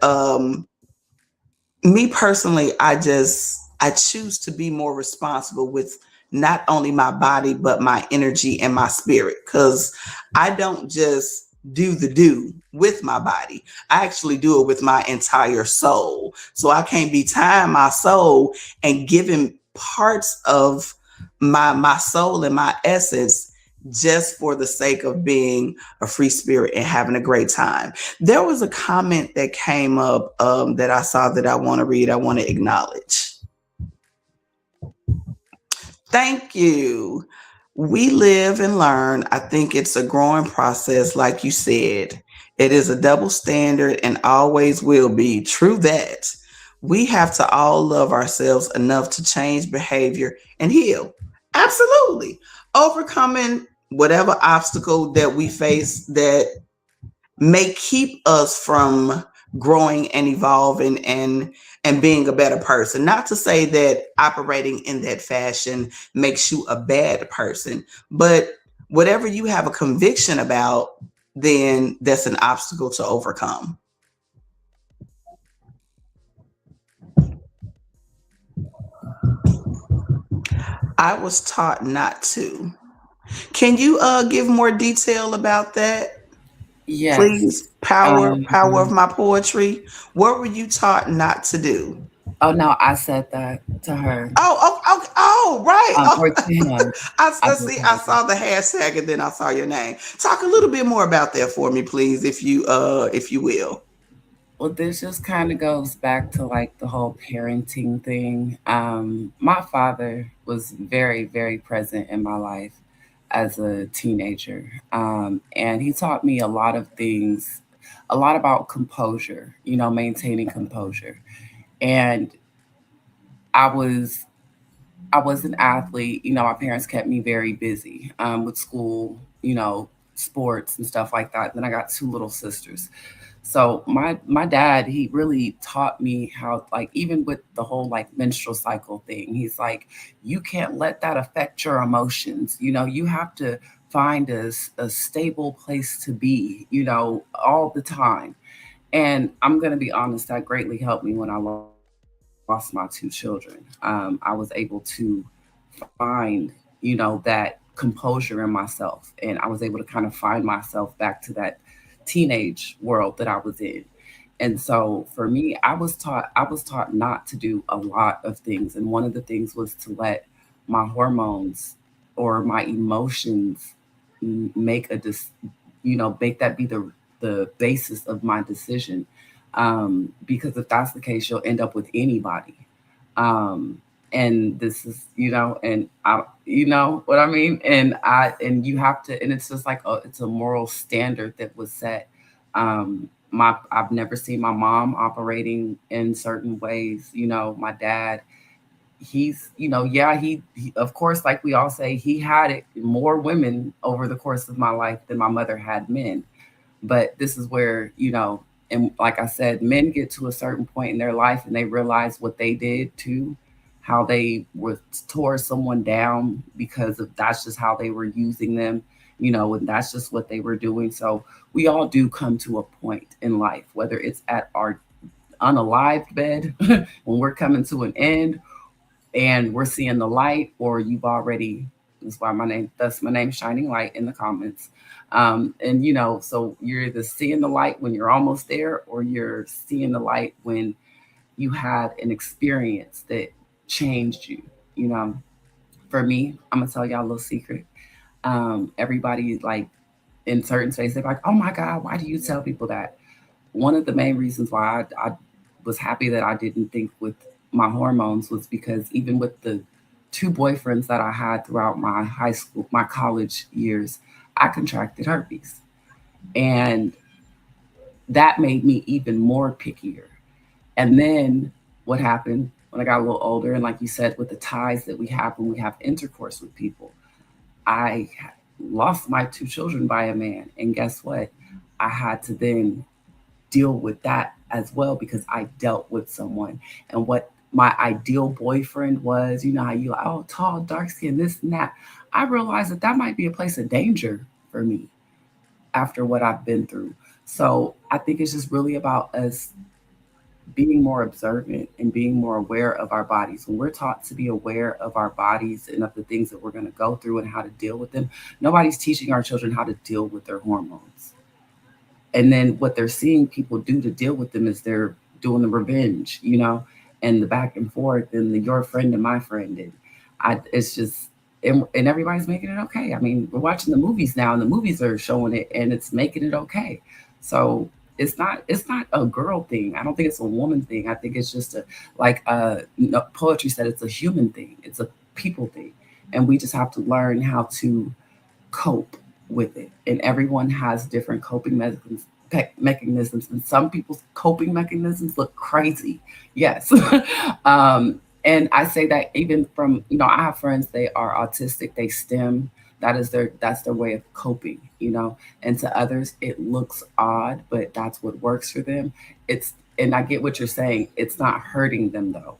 Speaker 2: me personally, I choose to be more responsible with not only my body but my energy and my spirit, because I don't just do the do with my body. I actually do it with my entire soul. So I can't be tying my soul and giving parts of my soul and my essence just for the sake of being a free spirit and having a great time. There was a comment that came up that I saw that I want to read, I want to acknowledge. Thank you. We live and learn. I think it's a growing process, like you said. It is a double standard and always will be. True that. We have to all love ourselves enough to change behavior and heal. Absolutely. Overcoming whatever obstacle that we face that may keep us from growing and evolving and being a better person. Not to say that operating in that fashion makes you a bad person, but whatever you have a conviction about, then that's an obstacle to overcome. I was taught not to. Can you give more detail about that?
Speaker 5: Yes.
Speaker 2: Please, power of
Speaker 5: Um,
Speaker 2: my poetry. What were you taught not to do?
Speaker 5: oh no, I said that to her.
Speaker 2: Right.
Speaker 5: Or to him. I
Speaker 2: I see. I
Speaker 5: apologize.
Speaker 2: saw the hashtag and then I saw your name. Talk a little bit more about that for me, please, if you will.
Speaker 5: Well, this just kind of goes back to like the whole parenting thing. My father was very, very present in my life as a teenager. And he taught me a lot of things, a lot about composure, maintaining composure. And I was I was an athlete. My parents kept me very busy with school, sports and stuff like that. Then I got two little sisters. So my dad, he really taught me how, like, even with the whole like menstrual cycle thing, he's like, you can't let that affect your emotions. You have to find a stable place to be, all the time. And I'm gonna be honest, that greatly helped me when I lost my two children. I was able to find, that composure in myself, and I was able to kind of find myself back to that teenage world that I was in. And so for me, I was taught not to do a lot of things, and one of the things was to let my hormones or my emotions make make that be the basis of my decision. Because if that's the case, you'll end up with anybody. Um, and this is, and I, you know what I mean? And you have to, and it's just like, it's a moral standard that was set. I've never seen my mom operating in certain ways. My dad, yeah, he, of course, like we all say, he had it more women over the course of my life than my mother had men. But this is where, and like I said, men get to a certain point in their life and they realize what they did too, how they were tore someone down because of that's just how they were using them, and that's just what they were doing. So we all do come to a point in life, whether it's at our unalived bed when we're coming to an end and we're seeing the light, or you've already, that's why my name shining light in the comments. And so you're either seeing the light when you're almost there, or you're seeing the light when you had an experience that changed you. you know for me, I'm gonna tell y'all a little secret. Everybody, like, in certain spaces, they're like, oh my god, why do you tell people that? One of the main reasons why I was happy that I didn't think with my hormones was because even with the two boyfriends that I had throughout my high school, my college years, I contracted herpes. And that made me even more pickier. And then what happened when I got a little older, and like you said, with the ties that we have when we have intercourse with people, I lost my two children by a man. And guess what? I had to then deal with that as well because I dealt with someone and what my ideal boyfriend was. You know how you like, oh, tall, dark skin, this and that. I realized that that might be a place of danger for me after what I've been through. So I think it's just really about us being more observant and being more aware of our bodies. When we're taught to be aware of our bodies and of the things that we're going to go through and how to deal with them, nobody's teaching our children how to deal with their hormones. And then what they're seeing people do to deal with them is they're doing the revenge, you know, and the back and forth and the your friend and my friend. And it's just, and everybody's making it okay. I mean, we're watching the movies now and the movies are showing it and it's making it okay. So it's not a girl thing. I don't think it's a woman thing. I think it's just a, like poetry said, it's a human thing. It's a people thing. And we just have to learn how to cope with it. And everyone has different coping mechanisms. And some people's coping mechanisms look crazy. Yes. And I say that even from, you know, I have friends, they are autistic, they STEM. That's their way of coping, you know. And to others it looks odd, but that's what works for them. It's and I get what you're saying. It's not hurting them though.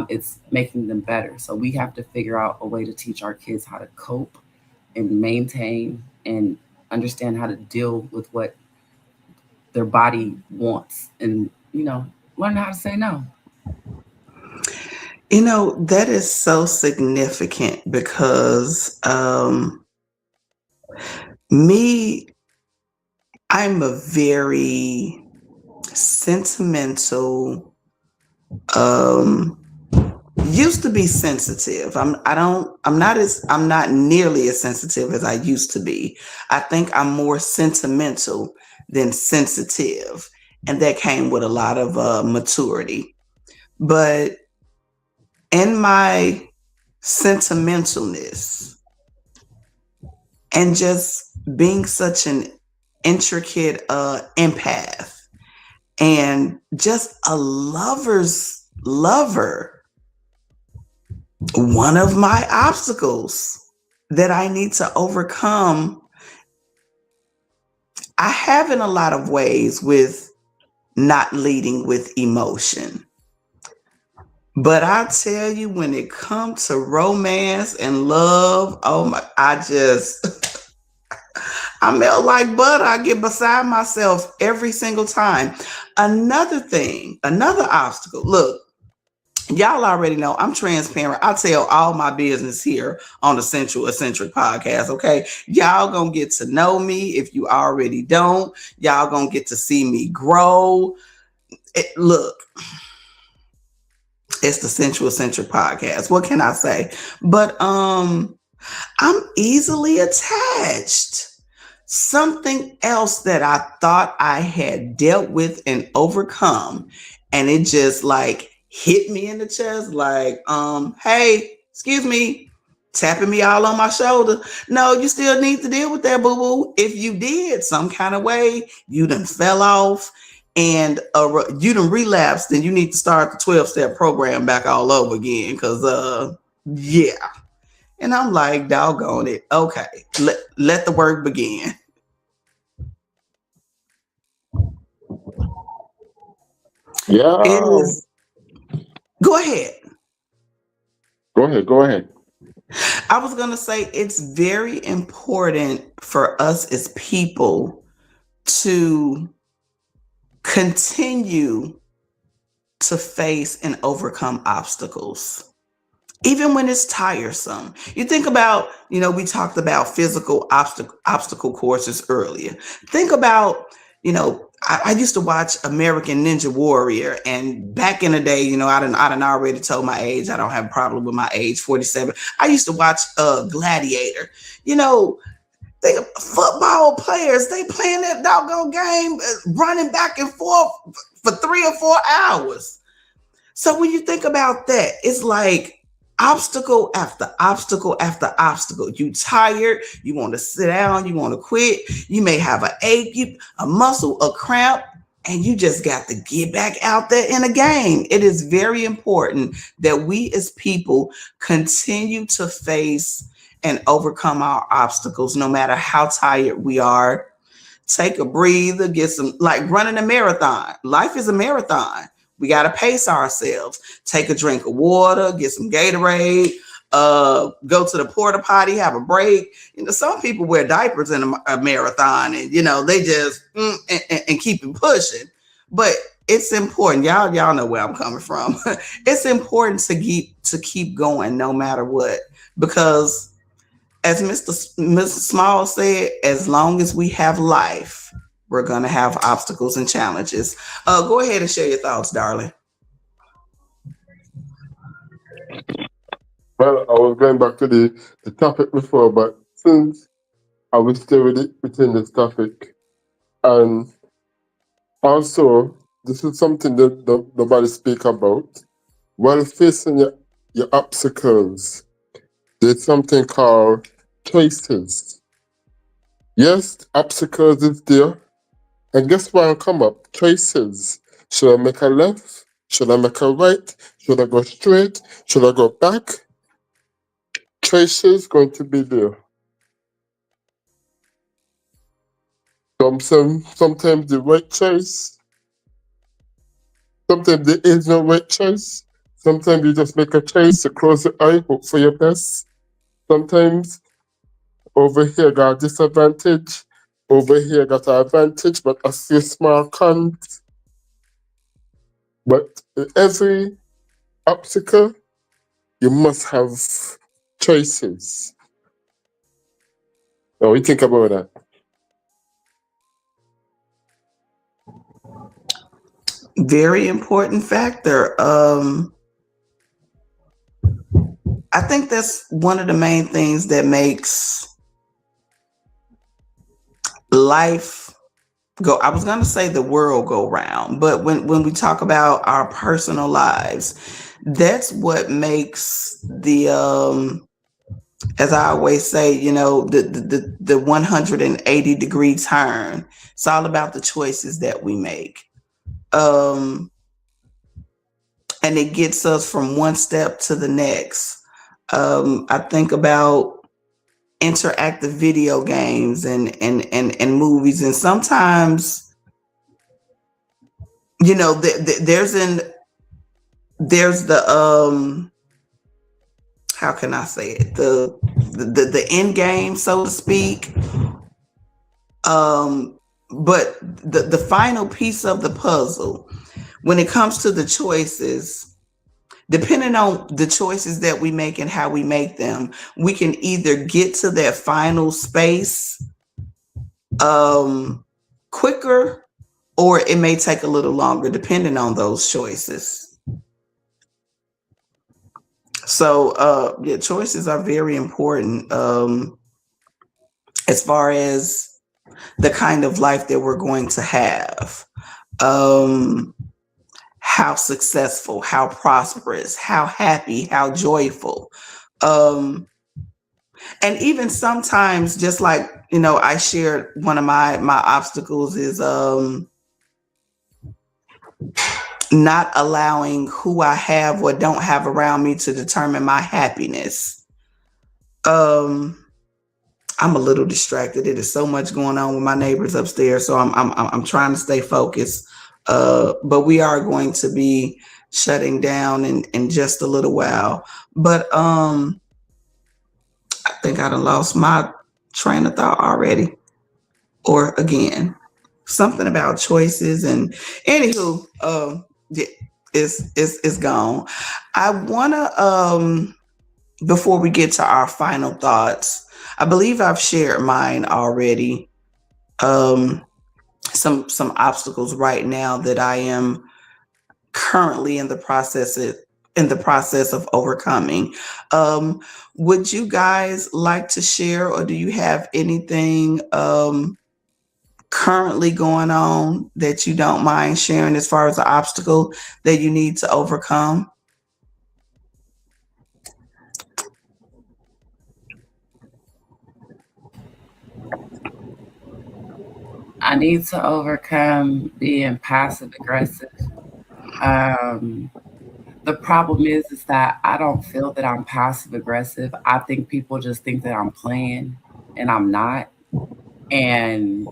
Speaker 5: It's making them better. So we have to figure out a way to teach our kids how to cope and maintain and understand how to deal with what their body wants and, you know, learn how to say no.
Speaker 2: You know, that is so significant because me, I'm a very sentimental, um, used to be sensitive. I'm not nearly as sensitive as I used to be. I think I'm more sentimental than sensitive. And that came with a lot of maturity. But in my sentimentalness and just being such an intricate empath and just a lover's lover, one of my obstacles that I need to overcome, I have in a lot of ways with not leading with emotion. But I tell you, when it comes to romance and love, oh my, I melt like butter. I get beside myself every single time. Another thing, another obstacle. Look, y'all already know I'm transparent. I tell all my business here on the Sensual Eccentric podcast. Okay. Y'all gonna get to know me if you already don't. Y'all gonna get to see me grow. Look, it's the Sensual Eccentric podcast. What can I say? But I'm easily attached. Something else that I thought I had dealt with and overcome, and it just like hit me in the chest, like, hey, excuse me, tapping me all on my shoulder. No, you still need to deal with that, boo-boo. If you did some kind of way, you done fell off and you done relapsed, then you need to start the 12-step program back all over again. Cause yeah. And I'm like, doggone it. Okay, let the work begin.
Speaker 4: Yeah.
Speaker 2: It is. Go ahead.
Speaker 4: Go ahead.
Speaker 2: I was going to say it's very important for us as people to continue to face and overcome obstacles, even when it's tiresome. You think about, you know, we talked about physical obstacle courses earlier. Think about, you know, I used to watch American Ninja Warrior, and back in the day, you know, I done already told my age. I don't have a problem with my age, 47. I used to watch Gladiator. You know, they football players, they playing that doggone game, running back and forth for 3 or 4 hours. So when you think about that, it's like obstacle after obstacle after obstacle. You tired, you want to sit down, you want to quit, you may have an ache, a muscle, a cramp, and you just got to get back out there in a game. It is very important that we as people continue to face and overcome our obstacles, no matter how tired we are. Take a breather, get some, like running a marathon. Life is a marathon. We got to pace ourselves. Take a drink of water, get some Gatorade, go to the porta potty, have a break. Some people wear diapers in a marathon, and they just and keep it pushing. But it's important. Y'all know where I'm coming from. It's important to keep going no matter what, because as Mr. Small said, as long as we have life, we're going to have obstacles and challenges. Go ahead and share your thoughts, darling.
Speaker 4: Well, I was going back to the topic before, but since I will stay with it within this topic, and also this is something that nobody speak about. While facing your obstacles, there's something called choices. Yes, obstacles is there. And guess what will come up? Choices. Should I make a left? Should I make a right? Should I go straight? Should I go back? Choices going to be there. Sometimes the right choice. Sometimes there is no right choice. Sometimes you just make a choice to close your eye, hope for your best. Sometimes over here got a disadvantage, over here got an advantage, but a few small cons. But every obstacle, you must have choices. Now, we think about that.
Speaker 2: Very important factor. I think that's one of the main things that makes life go. I was going to say the world go round, but when we talk about our personal lives, that's what makes the as I always say, the 180-degree turn. It's all about the choices that we make. And it gets us from one step to the next. I think about interactive video games and movies, and sometimes there's the how can I say it, the end game, so to speak, but the final piece of the puzzle when it comes to the choices. Depending on the choices that we make and how we make them, we can either get to that final space quicker, or it may take a little longer, depending on those choices. So, choices are very important as far as the kind of life that we're going to have. How successful, how prosperous, how happy, how joyful. And even sometimes, just like, I shared one of my obstacles is not allowing who I have or don't have around me to determine my happiness. I'm a little distracted. There's so much going on with my neighbors upstairs, so I'm trying to stay focused. But we are going to be shutting down in just a little while. But I think I done lost my train of thought already. Or again, something about choices, and anywho, it's gone. I wanna before we get to our final thoughts, I believe I've shared mine already. Some obstacles right now that I am currently in the process of overcoming. Would you guys like to share, or do you have anything currently going on that you don't mind sharing as far as the obstacle that you need to overcome?
Speaker 5: I need to overcome being passive aggressive. Um, the problem is that I don't feel that I'm passive aggressive. I think people just think that I'm playing, and I'm not. And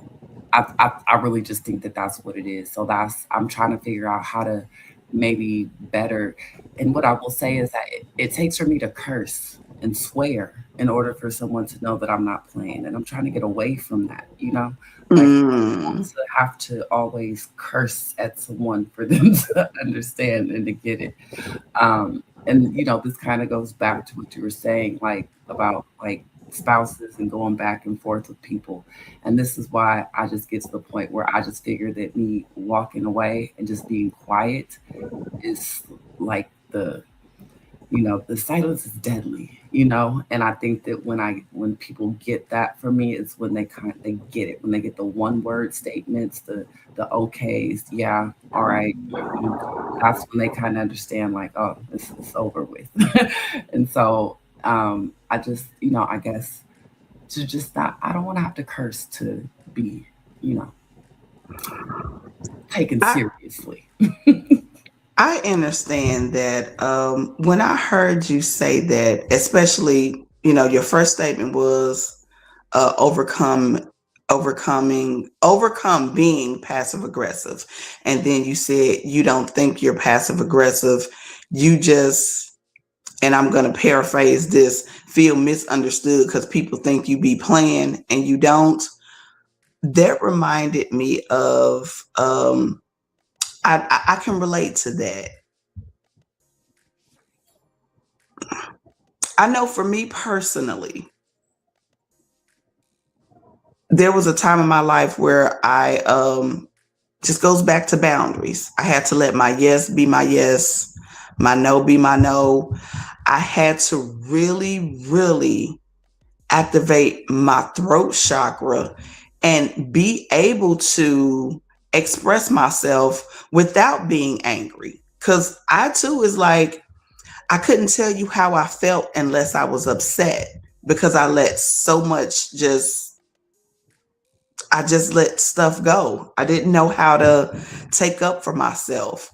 Speaker 5: I really just think that that's what it is. So I'm trying to figure out how to maybe better. And what I will say is that it takes for me to curse and swear in order for someone to know that I'm not playing. And I'm trying to get away from that, you know? Like,
Speaker 2: Mm.
Speaker 5: to have to always curse at someone for them to understand and to get it. And this kind of goes back to what you were saying, like about like spouses and going back and forth with people. And this is why I just get to the point where I just figure that me walking away and just being quiet is like the silence is deadly. And I think that when people get that from me, it's when they get it, when they get the one word statements, the okays, yeah, all right, that's when they kind of understand, like, oh, this is over with. And so I just, I guess to just not, I don't want to have to curse to be, you know, taken
Speaker 2: I
Speaker 5: seriously.
Speaker 2: I understand that when I heard you say that, especially, your first statement was overcome being passive aggressive. And then you said you don't think you're passive aggressive. You just, and I'm going to paraphrase this, feel misunderstood because people think you be playing and you don't. That reminded me of, I can relate to that. I know for me personally, there was a time in my life where I just goes back to boundaries. I had to let my yes be my yes, my no be my no. I had to really, really activate my throat chakra and be able to express myself without being angry. Cause I too is like, I couldn't tell you how I felt unless I was upset because I just let stuff go. I didn't know how to take up for myself.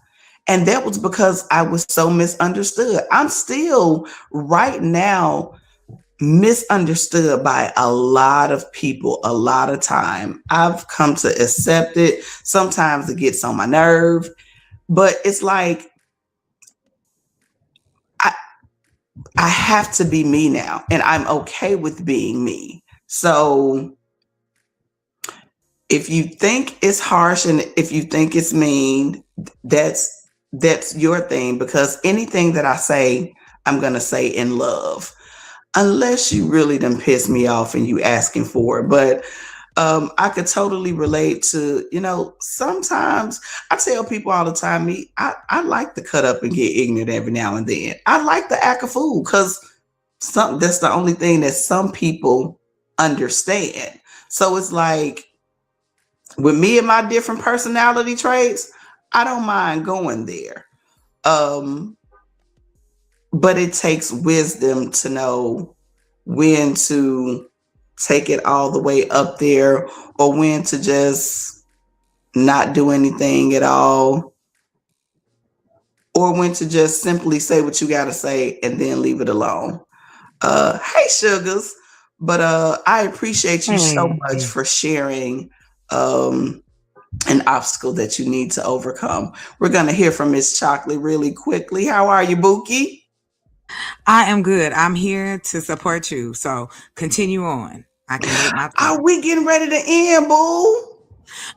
Speaker 2: And that was because I was so misunderstood. I'm still right now misunderstood by a lot of people a lot of time. I've come to accept it. Sometimes it gets on my nerve, but it's like I I have to be me now and I'm okay with being me. So if you think it's harsh and if you think it's mean, that's your thing because anything that I say, I'm gonna say in love. Unless you really done piss me off and you asking for it. But I could totally relate to, sometimes I tell people all the time, I like to cut up and get ignorant every now and then. I like to act a fool because that's the only thing that some people understand. So it's like with me and my different personality traits, I don't mind going there. Um, but it takes wisdom to know when to take it all the way up there or when to just not do anything at all or when to just simply say what you got to say and then leave it alone. Hey sugars, but I appreciate you so much
Speaker 6: Hey,
Speaker 2: for sharing um an obstacle that you need to overcome. We're going to hear from Miss Chocolate really quickly. How are you, Bookie?
Speaker 6: I am good. I'm here to support you. So continue on. I can wait my
Speaker 2: Are
Speaker 6: turn.
Speaker 2: we getting ready to end, boo?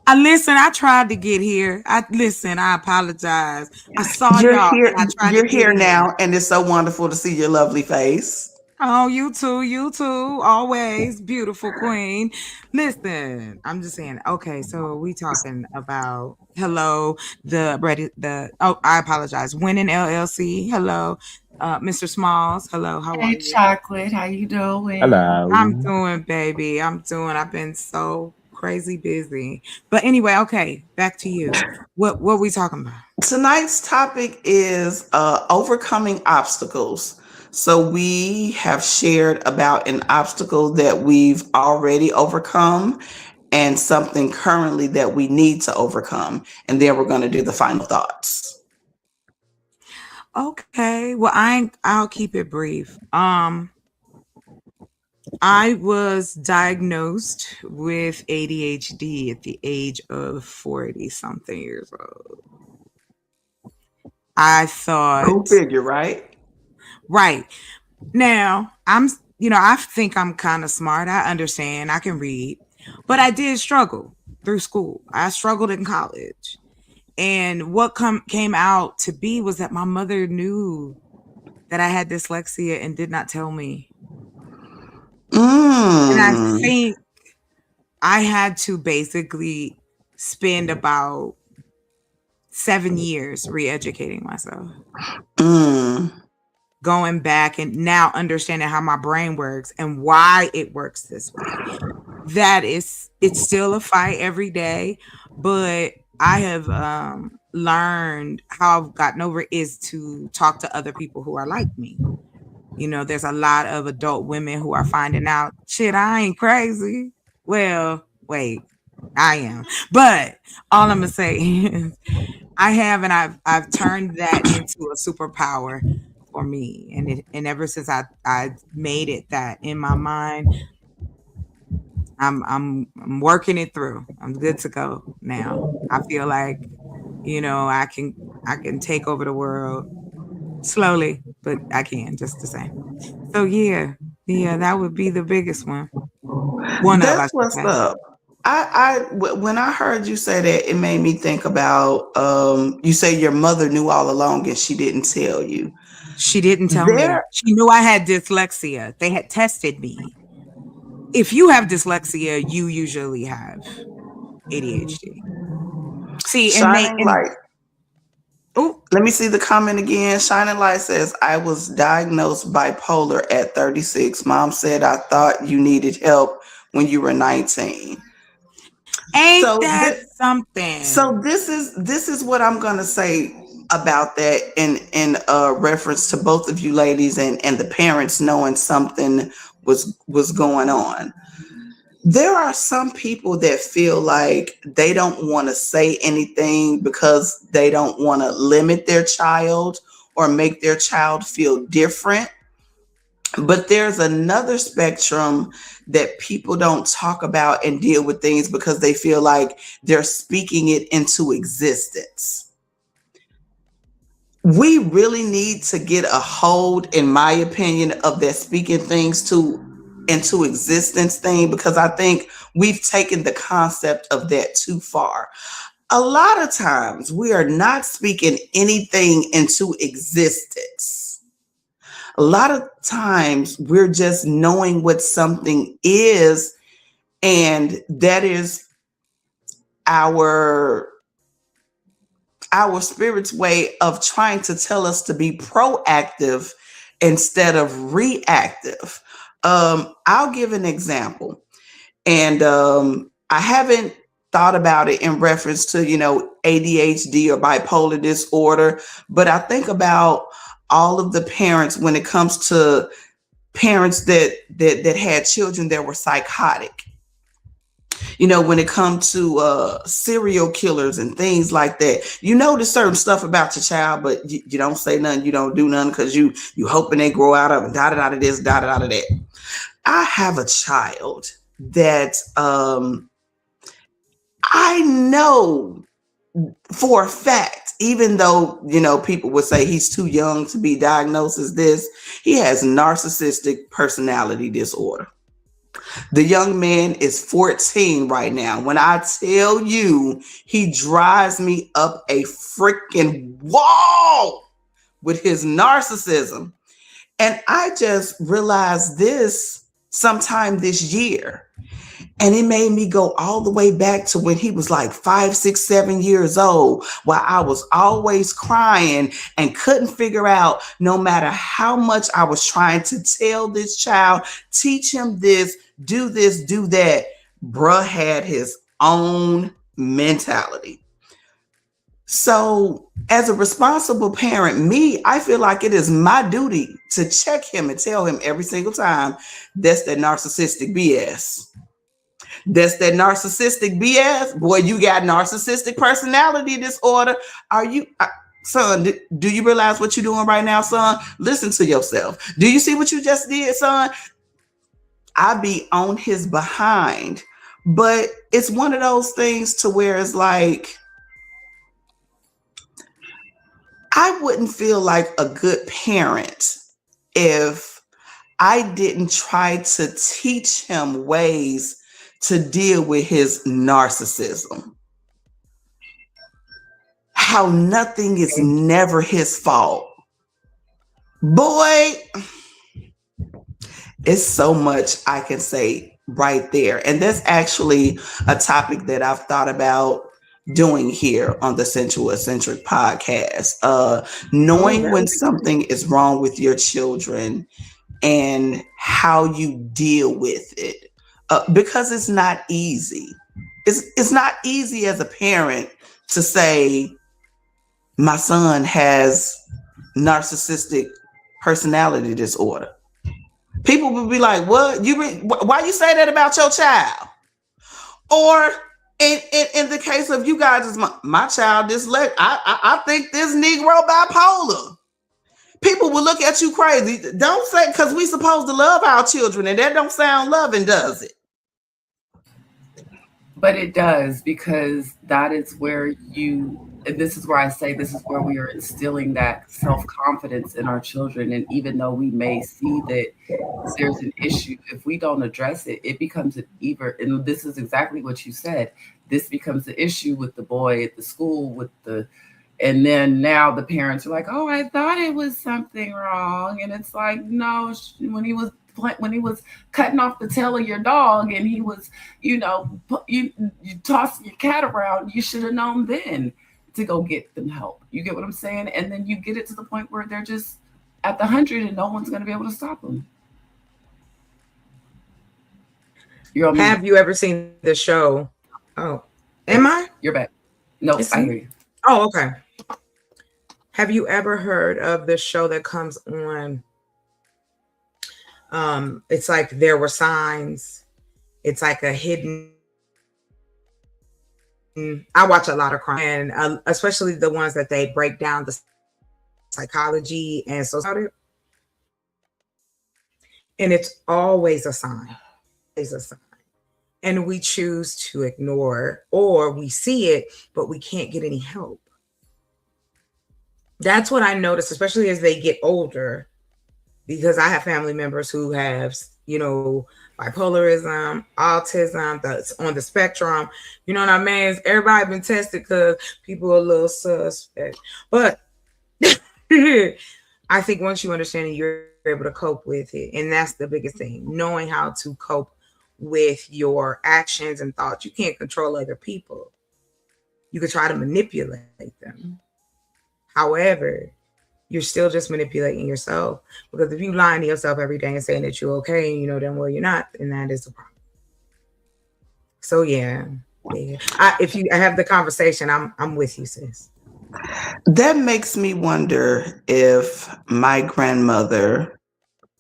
Speaker 6: I listen. I tried to get here. I listen. I apologize. I saw
Speaker 2: You're
Speaker 6: y'all
Speaker 2: here.
Speaker 6: and I tried to
Speaker 2: You're
Speaker 6: get
Speaker 2: here
Speaker 6: in.
Speaker 2: now, and it's so wonderful to see your lovely face.
Speaker 6: Oh, you too. You too. Always beautiful queen. Listen, I'm just saying. Okay, so we talking about hello the ready the. Oh, I apologize. Winning LLC. Hello, Mr. Smalls. Hello. How are
Speaker 5: Hey,
Speaker 6: you?
Speaker 5: chocolate, how you doing?
Speaker 6: I'm
Speaker 7: Hello.
Speaker 6: doing, baby. I'm doing. I've been so crazy busy. But anyway, okay, back to you. What we talking about?
Speaker 2: Tonight's topic is overcoming obstacles. So we have shared about an obstacle that we've already overcome, and something currently that we need to overcome. And then we're going to do the final thoughts.
Speaker 6: Okay. Well, I'll keep it brief. I was diagnosed with ADHD at the age of 40 something years old. I
Speaker 2: Go
Speaker 6: thought,
Speaker 2: figure, right?
Speaker 6: right. Now, I think I'm kind of smart. I understand. I can read. But I did struggle through school. I struggled in college. And what came out to be was that my mother knew that I had dyslexia and did not tell me. And I
Speaker 2: Mm,
Speaker 6: think I had to basically spend about 7 years re-educating myself,
Speaker 2: mm,
Speaker 6: going back and now understanding how my brain works and why it works this way. It's still a fight every day, but I have learned how I've gotten over it is to talk to other people who are like me. There's a lot of adult women who are finding out, shit, I ain't crazy. Well, wait, I am. But all I'm gonna say is I have, and I've turned that into a superpower for me. And ever since I made it that in my mind, I'm working it through. I'm good to go now. I feel like, I can take over the world slowly, but I can just the same. So yeah, that would be the biggest one. One of, I
Speaker 2: that's
Speaker 6: should
Speaker 2: what's
Speaker 6: say.
Speaker 2: up. When I heard you say that, it made me think about you say your mother knew all along and she didn't tell you.
Speaker 6: She didn't tell me.
Speaker 2: There,
Speaker 6: She knew I had dyslexia. They had tested me. If you have dyslexia, you usually have ADHD. See,
Speaker 2: shining light.
Speaker 6: oh,
Speaker 2: Let me see the comment again. Shining light says, I was diagnosed bipolar at 36. Mom said I thought you needed help when you were 19.
Speaker 6: ain't
Speaker 2: So
Speaker 6: that
Speaker 2: this,
Speaker 6: something?
Speaker 2: so this is what I'm gonna say about that in reference to both of you ladies and the parents knowing something was going on. There are some people that feel like they don't want to say anything because they don't want to limit their child or make their child feel different. But there's another spectrum that people don't talk about and deal with things because they feel like they're speaking it into existence. We really need to get a hold, in my opinion, of that speaking things to into existence thing, because I think we've taken the concept of that too far. A lot of times we are not speaking anything into existence. A lot of times we're just knowing what something is, and that is our spirit's way of trying to tell us to be proactive instead of reactive. I'll give an example, and I haven't thought about it in reference to ADHD or bipolar disorder, but I think about all of the parents when it comes to parents that had children that were psychotic. When it comes to serial killers and things like that, there's certain stuff about your child, but you don't say nothing, you don't do nothing because you hoping they grow out of it, da da da this, da da da that. I have a child that I know for a fact, even though people would say he's too young to be diagnosed as this, he has narcissistic personality disorder. The young man is 14 right now. When I tell you, he drives me up a freaking wall with his narcissism. And I just realized this sometime this year. And it made me go all the way back to when he was like 5, 6, 7 years old, while I was always crying and couldn't figure out, no matter how much I was trying to tell this child, teach him this, do that. Bruh had his own mentality. So, as a responsible parent, I feel like it is my duty to check him and tell him every single time that's that narcissistic BS. That's that narcissistic BS. Boy, you got narcissistic personality disorder. Are you, son, do you realize what you're doing right now, son? Listen to yourself. Do you see what you just did, son? I be on his behind. But it's one of those things to where it's like, I wouldn't feel like a good parent if I didn't try to teach him ways to deal with his narcissism. How nothing is never his fault. Boy, it's so much I can say right there. And that's actually a topic that I've thought about doing here on the Sensual Eccentric podcast. Knowing when something is wrong with your children and how you deal with it. Because it's not easy. It's not easy as a parent to say, my son has narcissistic personality disorder. People will be like, what? Why you say that about your child? Or in the case of you guys, my child I think this Negro bipolar. People will look at you crazy. Don't say, because we supposed to love our children, and that don't sound loving, does it?
Speaker 5: But it does, because that is where this is where I say this is where we are instilling that self-confidence in our children. And even though we may see that there's an issue, if we don't address it, it becomes and this is exactly what you said, this becomes the issue with the boy at the school, and then now the parents are like, oh, I thought it was something wrong. And it's like, no, when he was cutting off the tail of your dog and he was, you tossing your cat around, you should have known then to go get them help. You get what I'm saying? And then you get it to the point where they're just at the 100 and no one's going to be able to stop them.
Speaker 6: Have you ever seen the show? Oh, am I?
Speaker 5: You're back. No, I hear you.
Speaker 6: Oh, okay. Have you ever heard of the show that comes on? It's like There Were Signs. It's like a hidden. I watch a lot of crime, and especially the ones that they break down the psychology and social. And it's always a sign. It's a sign. And we choose to ignore, or we see it, but we can't get any help. That's what I notice, especially as they get older, because I have family members who have, bipolarism, autism, that's on the spectrum. You know what I mean? Everybody been tested because people are a little suspect. But I think once you understand it, you're able to cope with it. And that's the biggest thing, knowing how to cope with your actions and thoughts. You can't control other people. You can try to manipulate them. However, you're still just manipulating yourself, because if you lying to yourself every day and saying that you're okay and you know damn well you're not, then that is a problem. So yeah. If you have the conversation, I'm with you, sis.
Speaker 2: That makes me wonder if my grandmother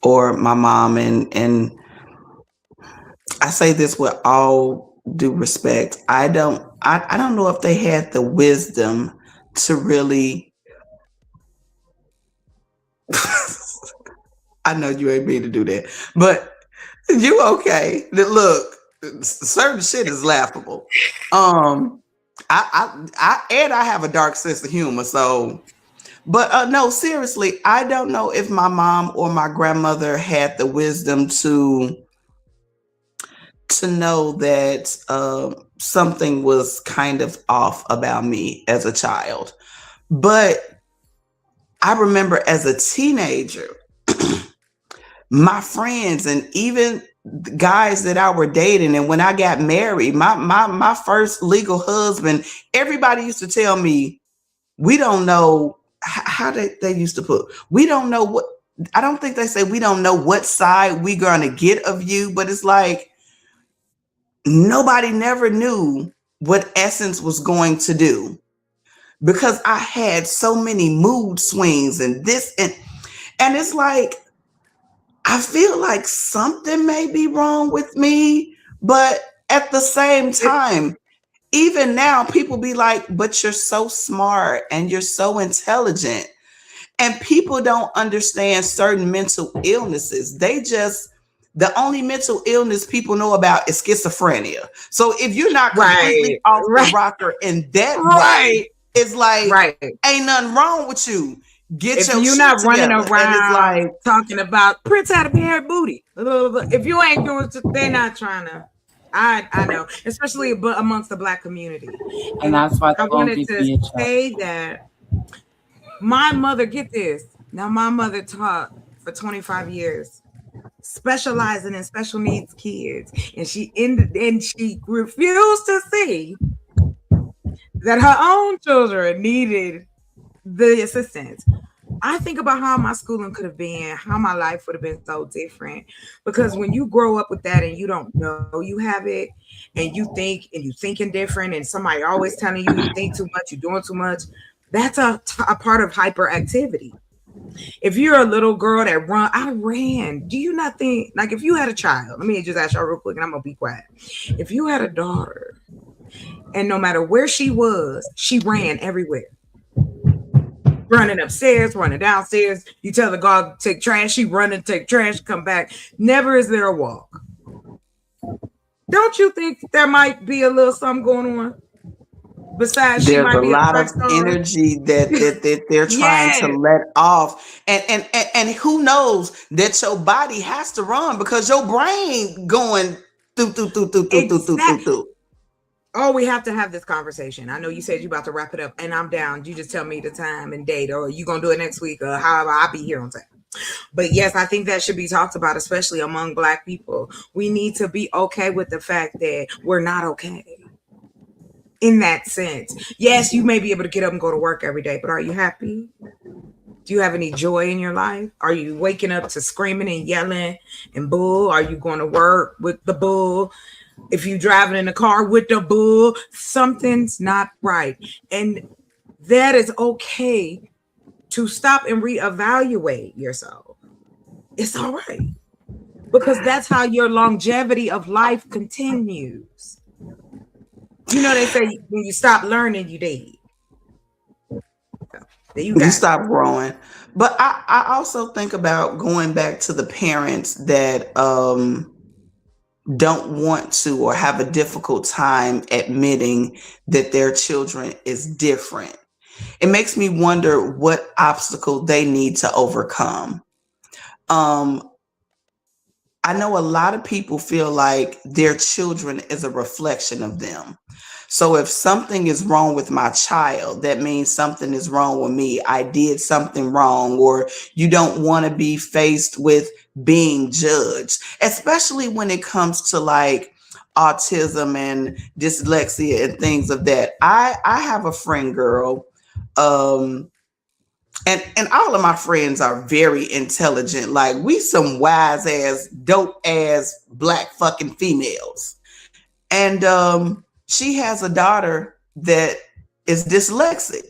Speaker 2: or my mom, and I say this with all due respect, I don't know if they had the wisdom to really I know you ain't mean to do that, but you okay. Look, certain shit is laughable. I have a dark sense of humor, so. But no, seriously, I don't know if my mom or my grandmother had the wisdom to know that something was kind of off about me as a child. But I remember as a teenager, my friends and even the guys that I were dating, and when I got married, my first legal husband, everybody used to tell me, we don't know how they used to put, we don't know what, I don't think they say we don't know what side we're going to get of you, but it's like nobody never knew what Essence was going to do, because I had so many mood swings and this, and it's like, I feel like something may be wrong with me, but At the same time, even now, people be like, but you're so smart and you're so intelligent. And people don't understand certain mental illnesses. The only mental illness people know about is schizophrenia. So if you're not completely
Speaker 6: Right,
Speaker 2: off the
Speaker 6: right,
Speaker 2: rocker in that way,
Speaker 6: right,
Speaker 2: it's like,
Speaker 6: right.
Speaker 2: ain't nothing wrong with you. Get
Speaker 6: If
Speaker 2: your
Speaker 6: you're
Speaker 2: shit
Speaker 6: not running
Speaker 2: together. And it's
Speaker 6: around
Speaker 2: like,
Speaker 6: talking about Prince had a bad booty, if you ain't doing, they're not trying to. I know, especially amongst the Black community,
Speaker 5: And
Speaker 6: and
Speaker 5: that's why
Speaker 6: I
Speaker 5: they won't
Speaker 6: wanted
Speaker 5: give
Speaker 6: to
Speaker 5: me a check.
Speaker 6: say that my mother, get this. Now, my mother taught for 25 years, specializing in special needs kids, and she refused to see that her own children needed the assistance. I think about how my schooling could have been, how my life would have been so different. Because when you grow up with that and you don't know you have it, and you thinking different, and somebody always telling you think too much, you're doing too much, that's a part of hyperactivity. If you're a little girl that I ran. Do you not think, like, if you had a child, let me just ask y'all real quick, and I'm gonna be quiet. If you had a daughter, and no matter where she was, she ran everywhere, running upstairs, running downstairs. You tell the dog to take trash, she run and take trash, come back. Never is there a walk. Don't you think there might be a little something going on? Besides, she
Speaker 2: there's
Speaker 6: might
Speaker 2: a
Speaker 6: be a
Speaker 2: lot
Speaker 6: track
Speaker 2: of
Speaker 6: star.
Speaker 2: energy that they're trying to
Speaker 6: Yes,
Speaker 2: let off. And who knows that your body has to run because your brain going
Speaker 6: exactly.
Speaker 2: through.
Speaker 6: Oh, we have to have this conversation. I know you said you about to wrap it up, and I'm down. You just tell me the time and date, or you gonna do it next week, or however, I'll be here on time. But yes, I think that should be talked about, especially among Black people. We need to be okay with the fact that we're not okay in that sense. Yes, you may be able to get up and go to work every day, but are you happy? Do you have any joy in your life? Are you waking up to screaming and yelling and bull? Are you going to work with the bull? If you're driving in the car with the bull, something's not right. And that is okay to stop and reevaluate yourself. It's all right. Because that's how your longevity of life continues. You know, they say when you stop learning, you dead. So, you
Speaker 2: You
Speaker 6: got it.
Speaker 2: stop growing. But I also think about going back to the parents that don't want to or have a difficult time admitting that their children is different. It makes me wonder what obstacle they need to overcome. Um, I know a lot of people feel like their children is a reflection of them. So if something is wrong with my child, that means something is wrong with me. I did something wrong, or you don't want to be faced with being judged, especially when it comes to like autism and dyslexia and things of that. I have a friend girl, um, and all of my friends are very intelligent. Like we some wise ass, dope ass black fucking females. And she has a daughter that is dyslexic.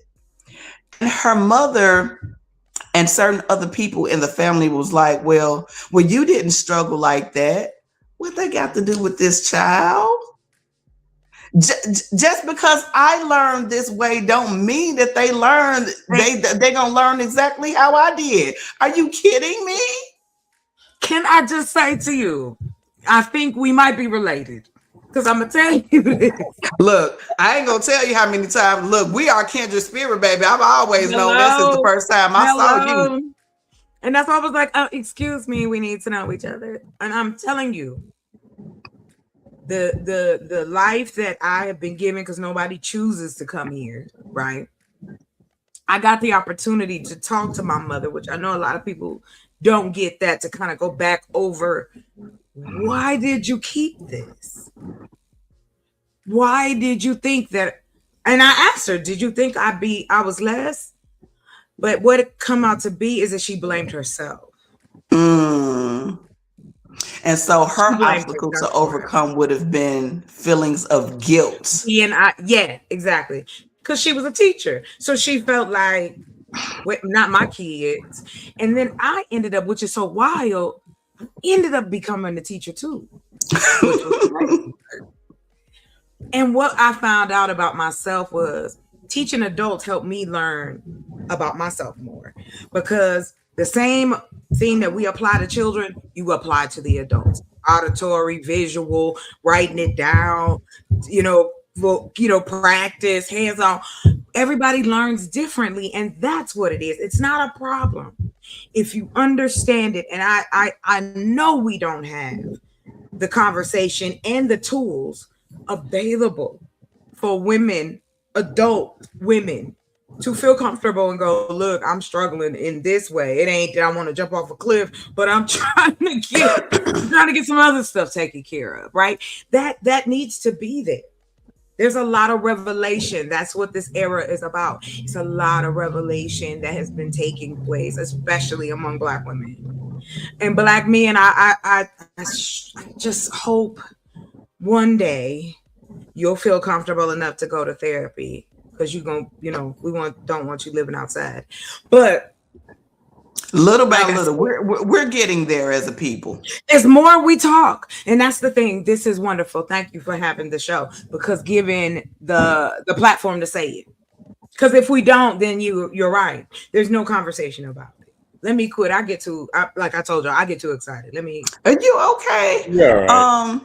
Speaker 2: And her mother and certain other people in the family was like, well, you didn't struggle like that. What they got to do with this child? Just because I learned this way don't mean that they learned they gonna learn exactly how I did. Are you kidding me?
Speaker 6: Can I just say to you, I think we might be related. Because I'm going to tell you this.
Speaker 2: Look, I ain't gonna tell you how many times. Look, we are kindred spirit, baby. I've always known that since the
Speaker 6: Hello.
Speaker 2: first time I saw you.
Speaker 6: Hello. And that's why I was like, oh, excuse me, we need to know each other. And I'm telling you, the life that I have been given, because nobody chooses to come here, right? I got the opportunity to talk to my mother, which I know a lot of people don't get that, to kind of go back over, why did you keep this? Why did you think that? And I asked her, did you think I was less? But what it come out to be is that she blamed herself.
Speaker 2: Mm. And so
Speaker 6: She
Speaker 2: her
Speaker 6: blamed
Speaker 2: obstacle to
Speaker 6: herself for it.
Speaker 2: overcome would have been feelings of guilt.
Speaker 6: Yeah, exactly. Because she was a teacher. So she felt like, not my kids. And then I ended up, which is so wild, ended up becoming a teacher too. Which was great. And what I found out about myself was teaching adults helped me learn about myself more, because the same thing that we apply to children, you apply to the adults. Auditory, visual, writing it down, practice, hands on. Everybody learns differently, and that's what it is. It's not a problem if you understand it. And I know we don't have the conversation and the tools available for women, adult women, to feel comfortable and go, look, I'm struggling in this way. It ain't that I want to jump off a cliff, but I'm trying to get some other stuff taken care of, right? That needs to be there. There's a lot of revelation. That's what this era is about. It's a lot of revelation that has been taking place, especially among Black women and Black men. I just hope one day you'll feel comfortable enough to go to therapy, because don't want you living outside. But
Speaker 2: little by little, we're getting there as a people.
Speaker 6: As more we talk, and that's the thing. This is wonderful. Thank you for having the show, because giving the platform to say it. Because if we don't, then you're right. There's no conversation about it. Let me quit. Like I told you, I get too excited.
Speaker 2: Are you okay?
Speaker 7: Yeah. Right.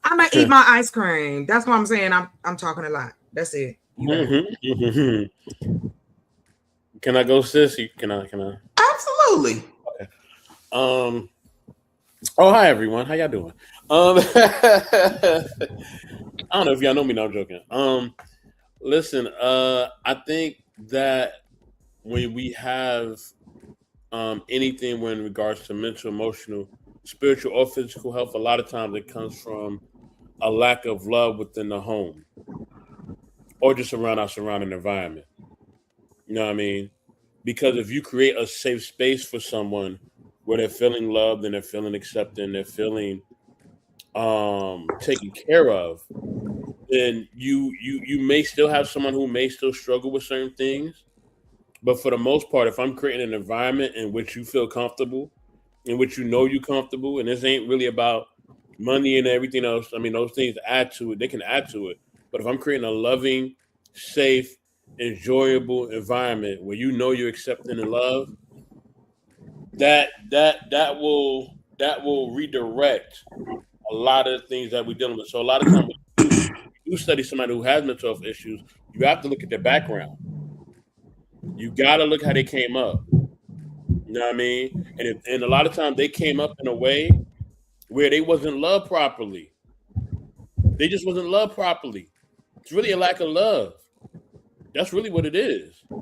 Speaker 6: I'm gonna eat my ice cream. That's what I'm saying. I'm talking a lot. That's it.
Speaker 7: Can I go, sis? Can I?
Speaker 2: Absolutely.
Speaker 7: Okay. Oh, hi everyone. How y'all doing? I don't know if y'all know me. No, I'm joking. Listen. I think that when we have anything in regards to mental, emotional, spiritual, or physical health, a lot of times it comes from a lack of love within the home or just around our surrounding environment. You know what I mean? Because if you create a safe space for someone where they're feeling loved and they're feeling accepted and they're feeling taken care of, then you may still have someone who may still struggle with certain things. But for the most part, if I'm creating an environment in which you feel comfortable, in which you're comfortable, and this ain't really about money and everything else. I mean, those things add to it. They can add to it. But if I'm creating a loving, safe, enjoyable environment where you're accepting and love, that will redirect a lot of the things that we're dealing with. So a lot of times when you study somebody who has mental health issues, you have to look at their background. You gotta look how they came up. You know what I mean? And a lot of times they came up in a way where they wasn't loved properly. They just wasn't loved properly. It's really a lack of love. That's really what it is. You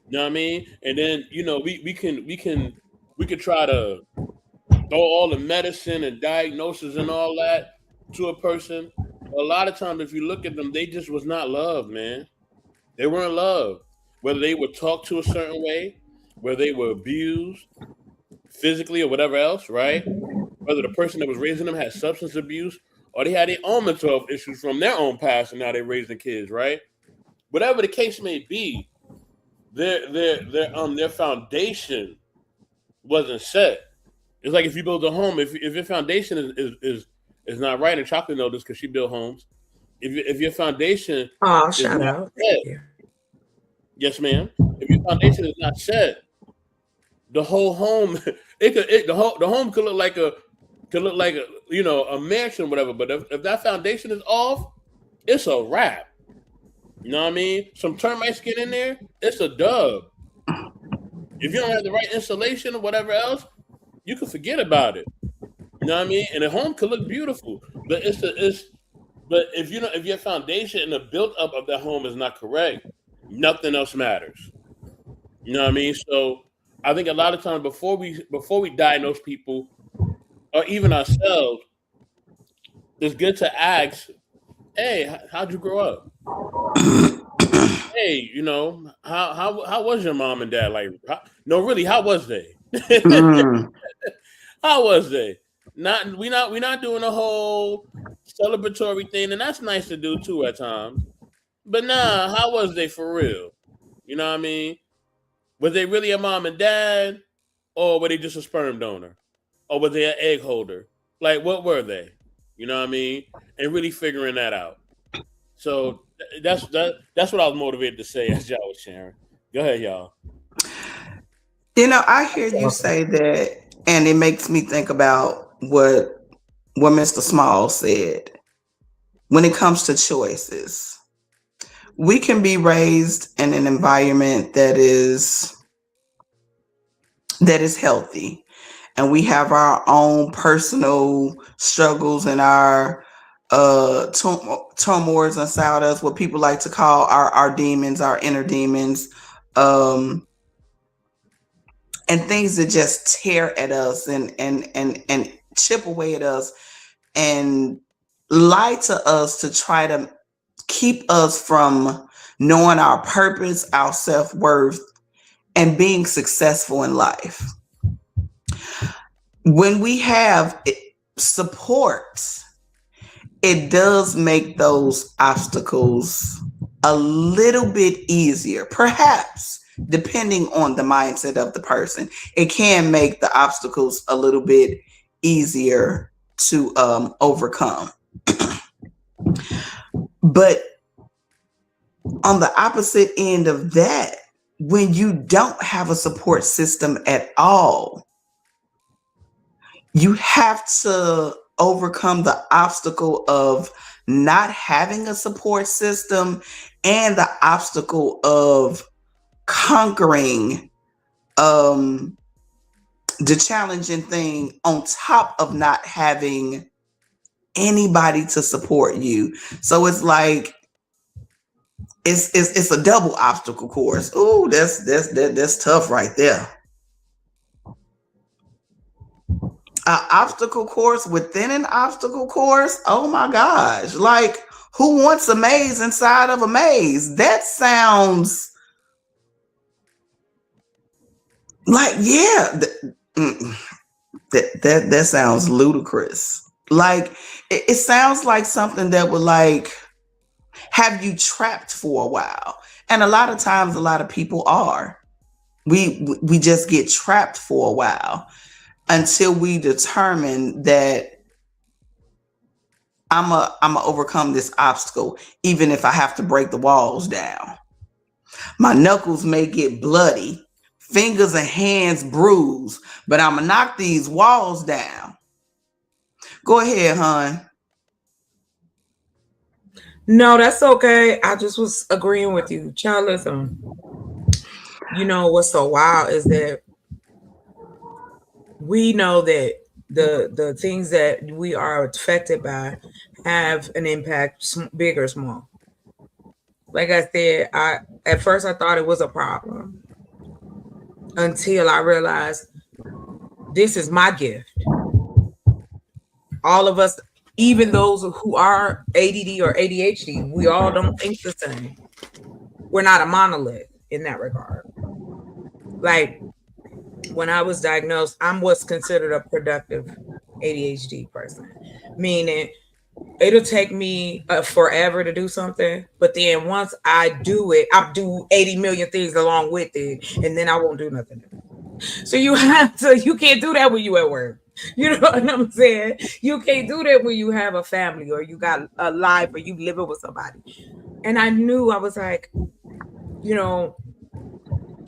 Speaker 7: know what I mean? And then, we could try to throw all the medicine and diagnosis and all that to a person. But a lot of times if you look at them, they just was not loved, man. They weren't loved. Whether they were talked to a certain way, whether they were abused physically or whatever else, right? Whether the person that was raising them had substance abuse or they had their own mental health issues from their own past and now they're raising kids, right? Whatever the case may be, their foundation wasn't set. It's like if you build a home, if your foundation is not right, and Chocolate knows this because she built homes. If your foundation
Speaker 6: is not
Speaker 7: set, yes, ma'am. If your foundation is not set, the whole home the home could look like a mansion or whatever. But if that foundation is off, it's a wrap. You know what I mean? Some termites get in there, it's a dub. If you don't have the right insulation or whatever else, you can forget about it. You know what I mean? And the home could look beautiful, but but if your foundation and the build up of that home is not correct, nothing else matters. You know what I mean? So I think a lot of times before we diagnose people or even ourselves, it's good to ask, hey, how'd you grow up? Hey, how was your mom and dad? Like, really, how was they? How was they? We're not doing a whole celebratory thing, and that's nice to do too at times. But nah, how was they for real? You know what I mean? Was they really a mom and dad, or were they just a sperm donor, or were they an egg holder? Like, what were they? You know what I mean? And really figuring that out. So that's what I was motivated to say as y'all was sharing. Go ahead, y'all.
Speaker 2: I hear you say that, and it makes me think about what Mr. Small said. When it comes to choices, we can be raised in an environment that is healthy, and we have our own personal struggles and our turmoils inside us, what people like to call our demons, our inner demons, um, and things that just tear at us and chip away at us and lie to us to try to keep us from knowing our purpose, our self-worth, and being successful in life. When we have support, it does make those obstacles a little bit easier, perhaps depending on the mindset of the person. It can make the obstacles a little bit easier to overcome. But on the opposite end of that, when you don't have a support system at all, you have to overcome the obstacle of not having a support system and the obstacle of conquering the challenging thing on top of not having anybody to support you. So it's like it's a double obstacle course. Ooh, that's tough right there. An obstacle course within an obstacle course. Oh my gosh. Like, who wants a maze inside of a maze? That sounds like, yeah, that sounds ludicrous. Like, it sounds like something that would like have you trapped for a while. And a lot of times, a lot of people are. We just get trapped for a while until we determine that I'm a overcome this obstacle, even if I have to break the walls down. My knuckles may get bloody, fingers and hands bruised, but I'm gonna knock these walls down. Go ahead, hon.
Speaker 6: No, that's okay. I just was agreeing with you. Child, listen. You know what's so wild is that we know that the things that we are affected by have an impact, big or small. Like I said, I at first I thought it was a problem until I realized this is my gift. All of us, even those who are ADD or ADHD, we all don't think the same. We're not a monolith in that regard. Like when I was diagnosed, I'm what's considered a productive ADHD person, meaning it'll take me forever to do something, but then once I do it, I'll do 80 million things along with it, and then I won't do nothing. So you can't do that when you at work. You know what I'm saying? You can't do that when you have a family or you got a life or you living with somebody. And I knew, I was like,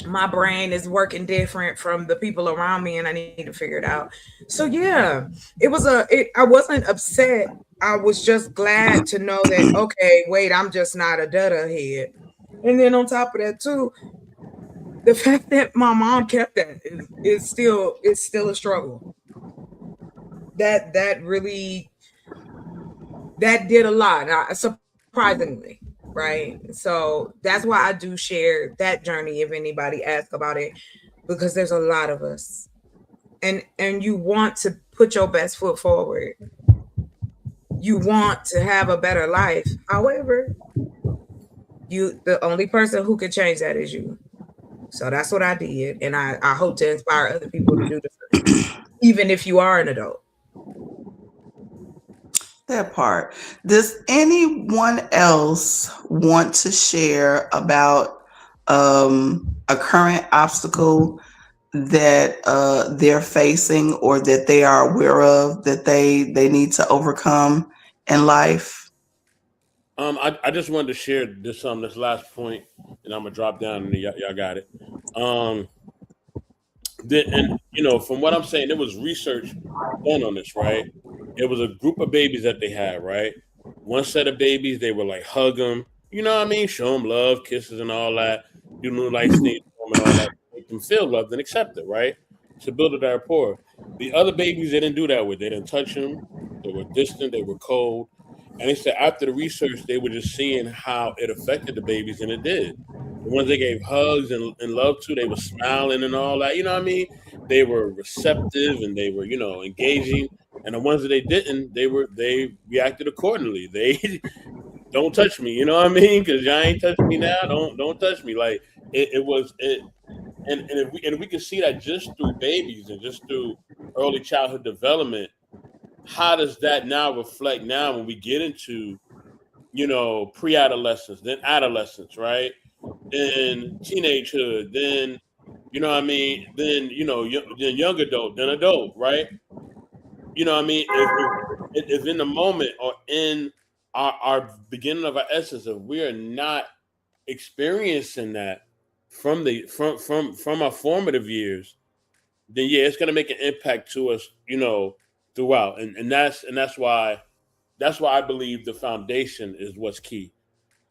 Speaker 6: my brain is working different from the people around me and I need to figure it out. So yeah, I wasn't upset. I was just glad to know that, okay, wait, I'm just not a dada head. And then on top of that too, the fact that my mom kept that is still a struggle. That did a lot, surprisingly. Right. So that's why I do share that journey if anybody asks about it, because there's a lot of us. And you want to put your best foot forward. You want to have a better life. However, the only person who can change that is you. So that's what I did. And I hope to inspire other people to do the same, even if you are an adult.
Speaker 2: That part. Does anyone else want to share about a current obstacle that they're facing or that they are aware of that they need to overcome in life?
Speaker 7: I just wanted to share this last point, and I'm gonna drop down, and y'all got it. Um, and from what I'm saying, there was research done on this, right? It was a group of babies that they had, right? One set of babies, they were like hug them, you know what I mean? Show them love, kisses, and all that. Do new nice things for them and all that, make them feel loved and accepted, right? To build a rapport. The other babies, they didn't do that with. They didn't touch them. They were distant. They were cold. And they said after the research, they were just seeing how it affected the babies, and it did. The ones they gave hugs and love to, they were smiling and all that. You know what I mean? They were receptive and they were, engaging. And the ones that they didn't, they reacted accordingly. They don't touch me, you know what I mean? Because y'all ain't touching me now. Don't touch me. Like it was it, and if we can see that just through babies and just through early childhood development, how does that now reflect now when we get into pre-adolescence, then adolescence, right? Then teenagehood, then what I mean, then then young adult, then adult, right? You know what I mean? If in the moment or in our beginning of our essence, if we are not experiencing that from our formative years, then yeah, it's gonna make an impact to us, throughout. And that's why I believe the foundation is what's key.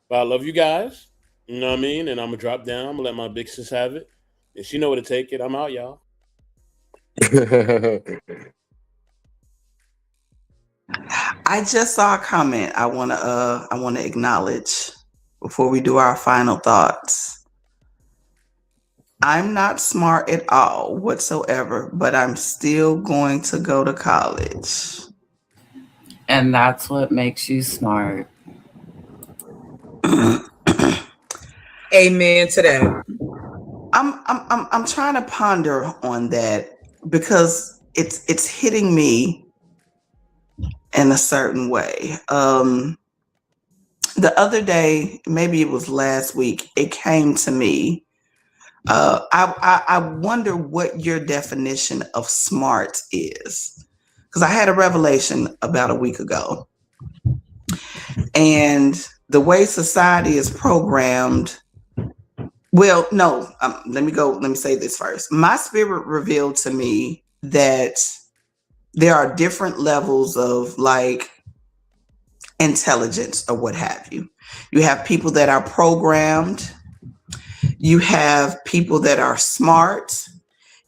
Speaker 7: But I love you guys. You know what I mean? And I'm gonna drop down. I'm gonna let my big sis have it. And she know where to take it. I'm out, y'all.
Speaker 2: I just saw a comment I wanna acknowledge before we do our final thoughts. I'm not smart at all whatsoever, but I'm still going to go to college.
Speaker 5: And that's what makes you smart.
Speaker 6: Amen to that.
Speaker 2: I'm trying to ponder on that because it's hitting me in a certain way. The other day, maybe it was last week, it came to me. I wonder what your definition of smart is, because I had a revelation about a week ago, and the way society is programmed. Well, no, let me say this first. My spirit revealed to me that there are different levels of like intelligence or what have you. You have people that are programmed, you have people that are smart,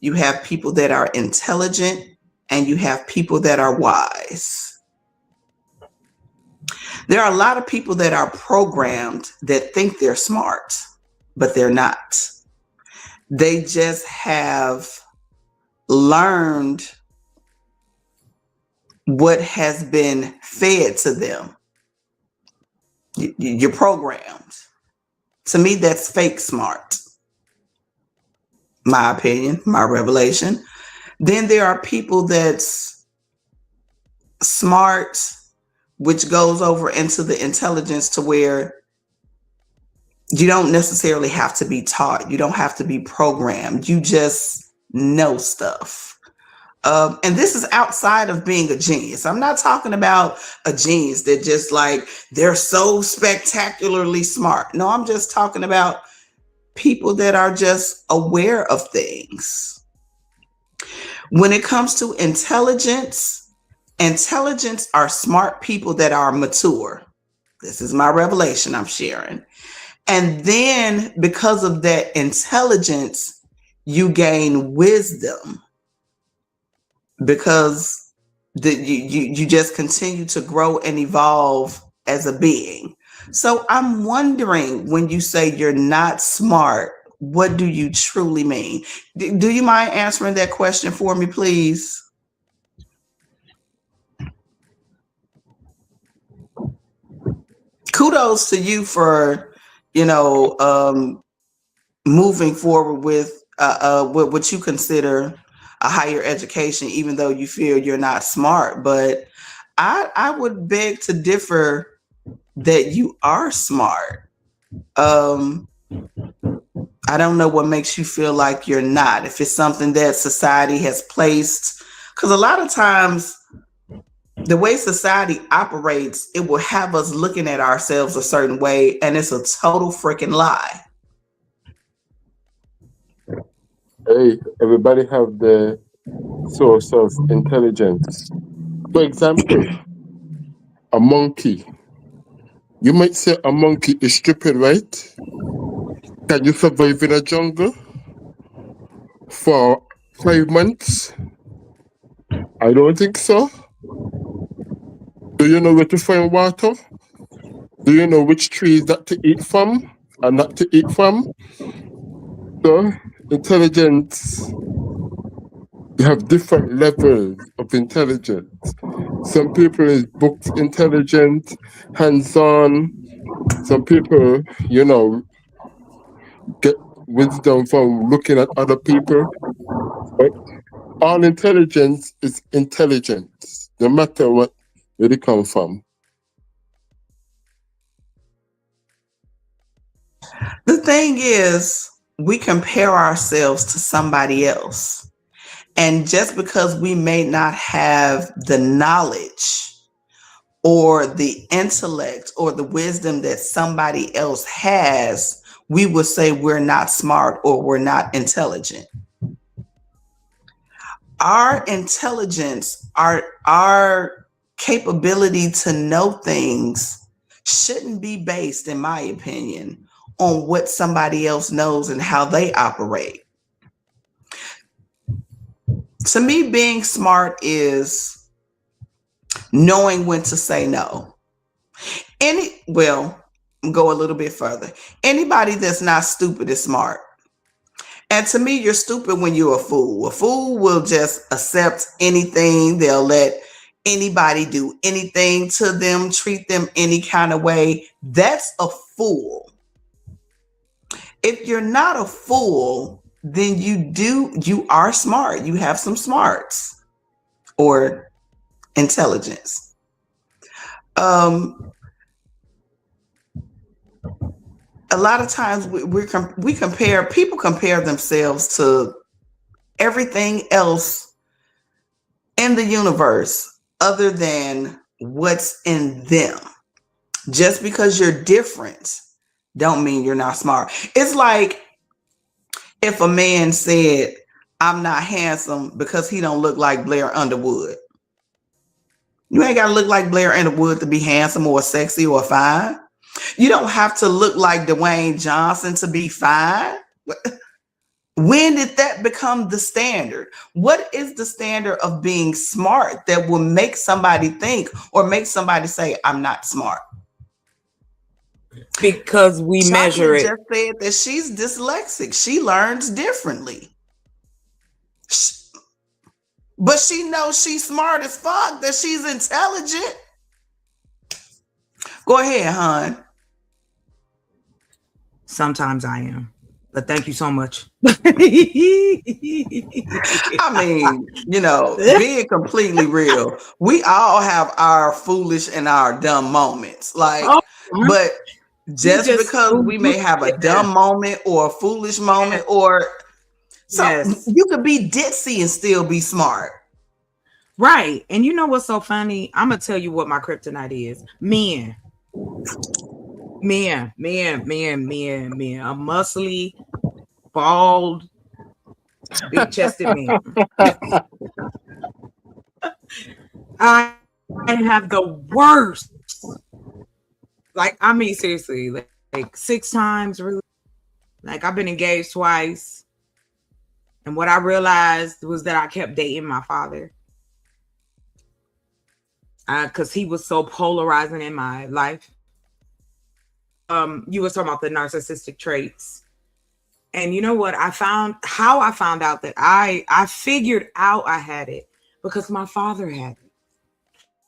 Speaker 2: you have people that are intelligent, and you have people that are wise. There are a lot of people that are programmed that think they're smart, but they're not. They just have learned what has been fed to them. You're programmed. To me, that's fake smart. My opinion, my revelation. Then there are people that's smart, which goes over into the intelligence to where you don't necessarily have to be taught. You don't have to be programmed. You just know stuff. And this is outside of being a genius. I'm not talking about a genius that just like they're so spectacularly smart. No, I'm just talking about people that are just aware of things. When it comes to intelligence are smart people that are mature. This is my revelation I'm sharing. And then because of that intelligence, you gain wisdom because you just continue to grow and evolve as a being. So I'm wondering, when you say you're not smart, what do you truly mean? Do you mind answering that question for me, please? Kudos to you for, moving forward with what you consider a higher education, even though you feel you're not smart. But I would beg to differ that you are smart. I don't know what makes you feel like you're not. If it's something that society has placed, because a lot of times The way society operates, it will have us looking at ourselves a certain way, and it's a total freaking lie.
Speaker 4: Hey, everybody have their source of intelligence. For example, a monkey. You might say a monkey is stupid, right? Can you survive in a jungle for 5 months? I don't think so. Do you know where to find water? Do you know which trees that to eat from and not to eat from? So, intelligence, you have different levels of intelligence. Some people is books intelligent, hands-on. Some people, get wisdom from looking at other people. But all intelligence is intelligence, no matter where they come from.
Speaker 2: The thing is, we compare ourselves to somebody else. And just because we may not have the knowledge or the intellect or the wisdom that somebody else has, we would say we're not smart or we're not intelligent. Our intelligence, our capability to know things shouldn't be based, in my opinion, on what somebody else knows and how they operate. To me, being smart is knowing when to say no. Go a little bit further. Anybody that's not stupid is smart. And to me, you're stupid when you're a fool. A fool will just accept anything. They'll let anybody do anything to them, treat them any kind of way. That's a fool. If you're not a fool, then you are smart. You have some smarts or intelligence. A lot of times people compare themselves to everything else in the universe other than what's in them. Just because you're different don't mean you're not smart. It's like if a man said, I'm not handsome because he don't look like Blair Underwood. You ain't got to look like Blair Underwood to be handsome or sexy or fine. You don't have to look like Dwayne Johnson to be fine. When did that become the standard? What is the standard of being smart that will make somebody think or make somebody say, I'm not smart?
Speaker 6: Because we measure it.
Speaker 2: Just said that she's dyslexic. She learns differently. But she knows she's smart as fuck, that she's intelligent. Go ahead, hon.
Speaker 6: Sometimes I am. But thank you so much.
Speaker 2: I mean, being completely real, we all have our foolish and our dumb moments. But just because we may have a dumb moment or a foolish moment or you could be ditzy and still be smart.
Speaker 6: Right. And you know what's so funny? I'm going to tell you what my kryptonite is. Men. A muscly, bald, big-chested man. I have the worst. Seriously, like 6 times, really. Like, I've been engaged twice. And what I realized was that I kept dating my father. Because he was so polarizing in my life. You were talking about the narcissistic traits. And you know what? I found out that I figured out I had it because my father had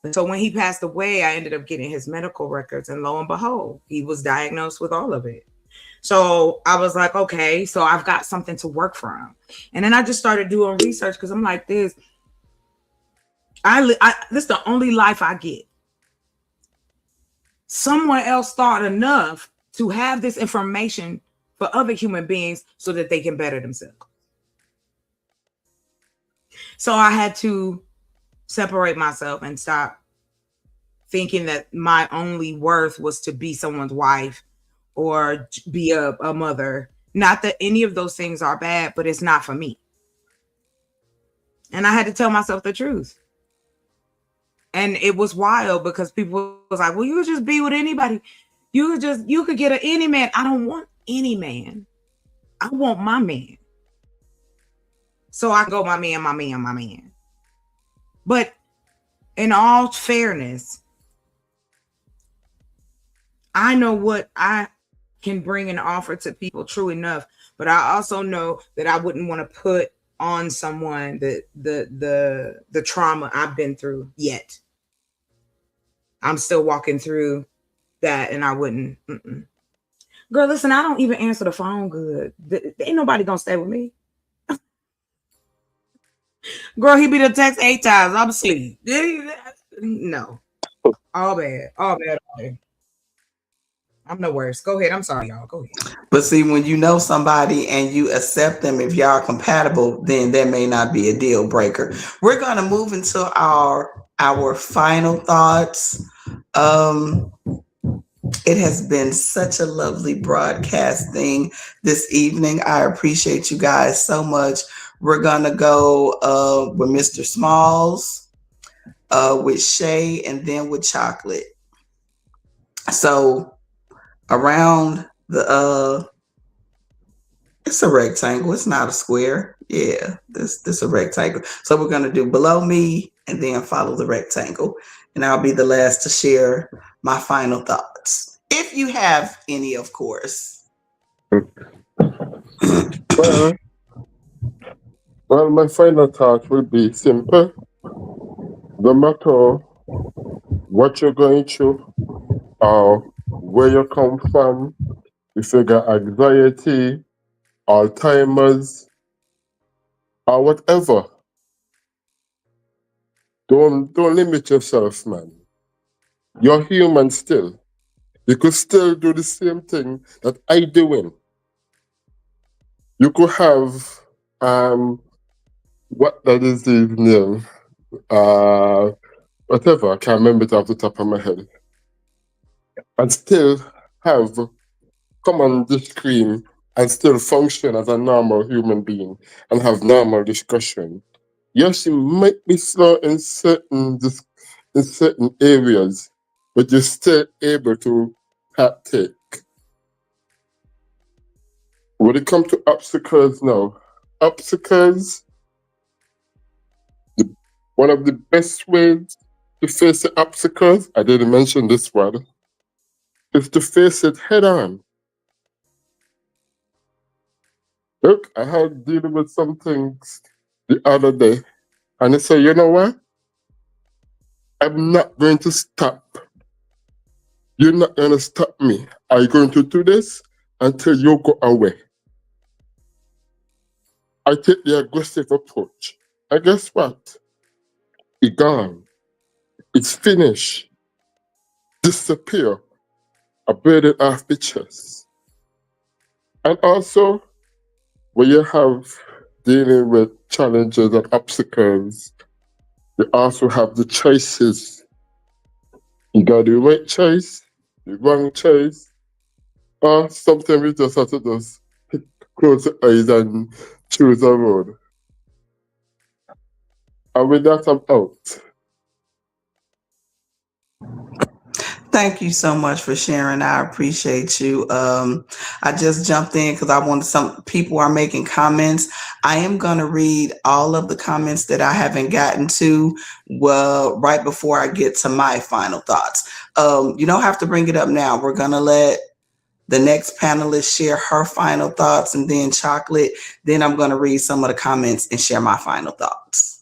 Speaker 6: it. So when he passed away, I ended up getting his medical records, and lo and behold, he was diagnosed with all of it. So I was like, okay, so I've got something to work from. And then I just started doing research because I'm like, this is the only life I get. Someone else thought enough to have this information for other human beings so that they can better themselves. So I had to separate myself and stop thinking that my only worth was to be someone's wife or be a mother. Not that any of those things are bad, but it's not for me. And I had to tell myself the truth. And it was wild because people was like, well, you could just be with anybody. You could get any man. I don't want any man. I want my man. So I can go my man, my man, my man. But in all fairness, I know what I can bring and offer to people true enough, but I also know that I wouldn't want to put on someone the trauma I've been through yet. I'm still walking through that, and I wouldn't. Girl, listen, I don't even answer the phone good. Ain't nobody gonna stay with me. Girl, he be the text 8 times. I'm asleep. No. All bad. All bad. All bad. I'm the worst. Go ahead. I'm sorry, y'all. Go ahead.
Speaker 2: But see, when you know somebody and you accept them, if y'all are compatible, then that may not be a deal breaker. We're gonna move into our final thoughts. Um, it has been such a lovely broadcasting this evening. I appreciate you guys so much. We're gonna go with Mr. Smalls, with Shay, and then with Chocolate. So around the it's a rectangle. It's not a square. Yeah, this a rectangle. So we're gonna do below me and then follow the rectangle. And I'll be the last to share my final thoughts. If you have any, of course.
Speaker 4: Well, well, my final thought will be simple. No matter what you're going through or where you come from, if you got anxiety, Alzheimer's, or whatever, don't limit yourself, man. You're human still. You could still do the same thing that I doing. You could have what that is his name? Whatever, I can't remember it off the top of my head. And still have come on the screen and still function as a normal human being and have normal discussion. Yes, you might be slow in certain areas, but you're still able to partake. When it comes to obstacles now, obstacles, one of the best ways to face the obstacles, I didn't mention this one, is to face it head on. Look, I had dealing with some things the other day, and I said, you know what? I'm not going to stop. You're not going to stop me. I'm going to do this until you go away. I take the aggressive approach. And guess what? It's gone. It's finished. Disappear. I burn it off the chest. And also, when you have dealing with challenges and obstacles, you also have the choices. You got the right choice, the wrong choice, or something we just have to just close the eyes and choose a road. And with that, I'm out.
Speaker 2: Thank you so much for sharing. I appreciate you. I just jumped in because I wanted some people are making comments. I am going to read all of the comments that I haven't gotten to right before I get to my final thoughts. You don't have to bring it up now. We're going to let the next panelist share her final thoughts and then Chocolate. Then I'm going to read some of the comments and share my final thoughts.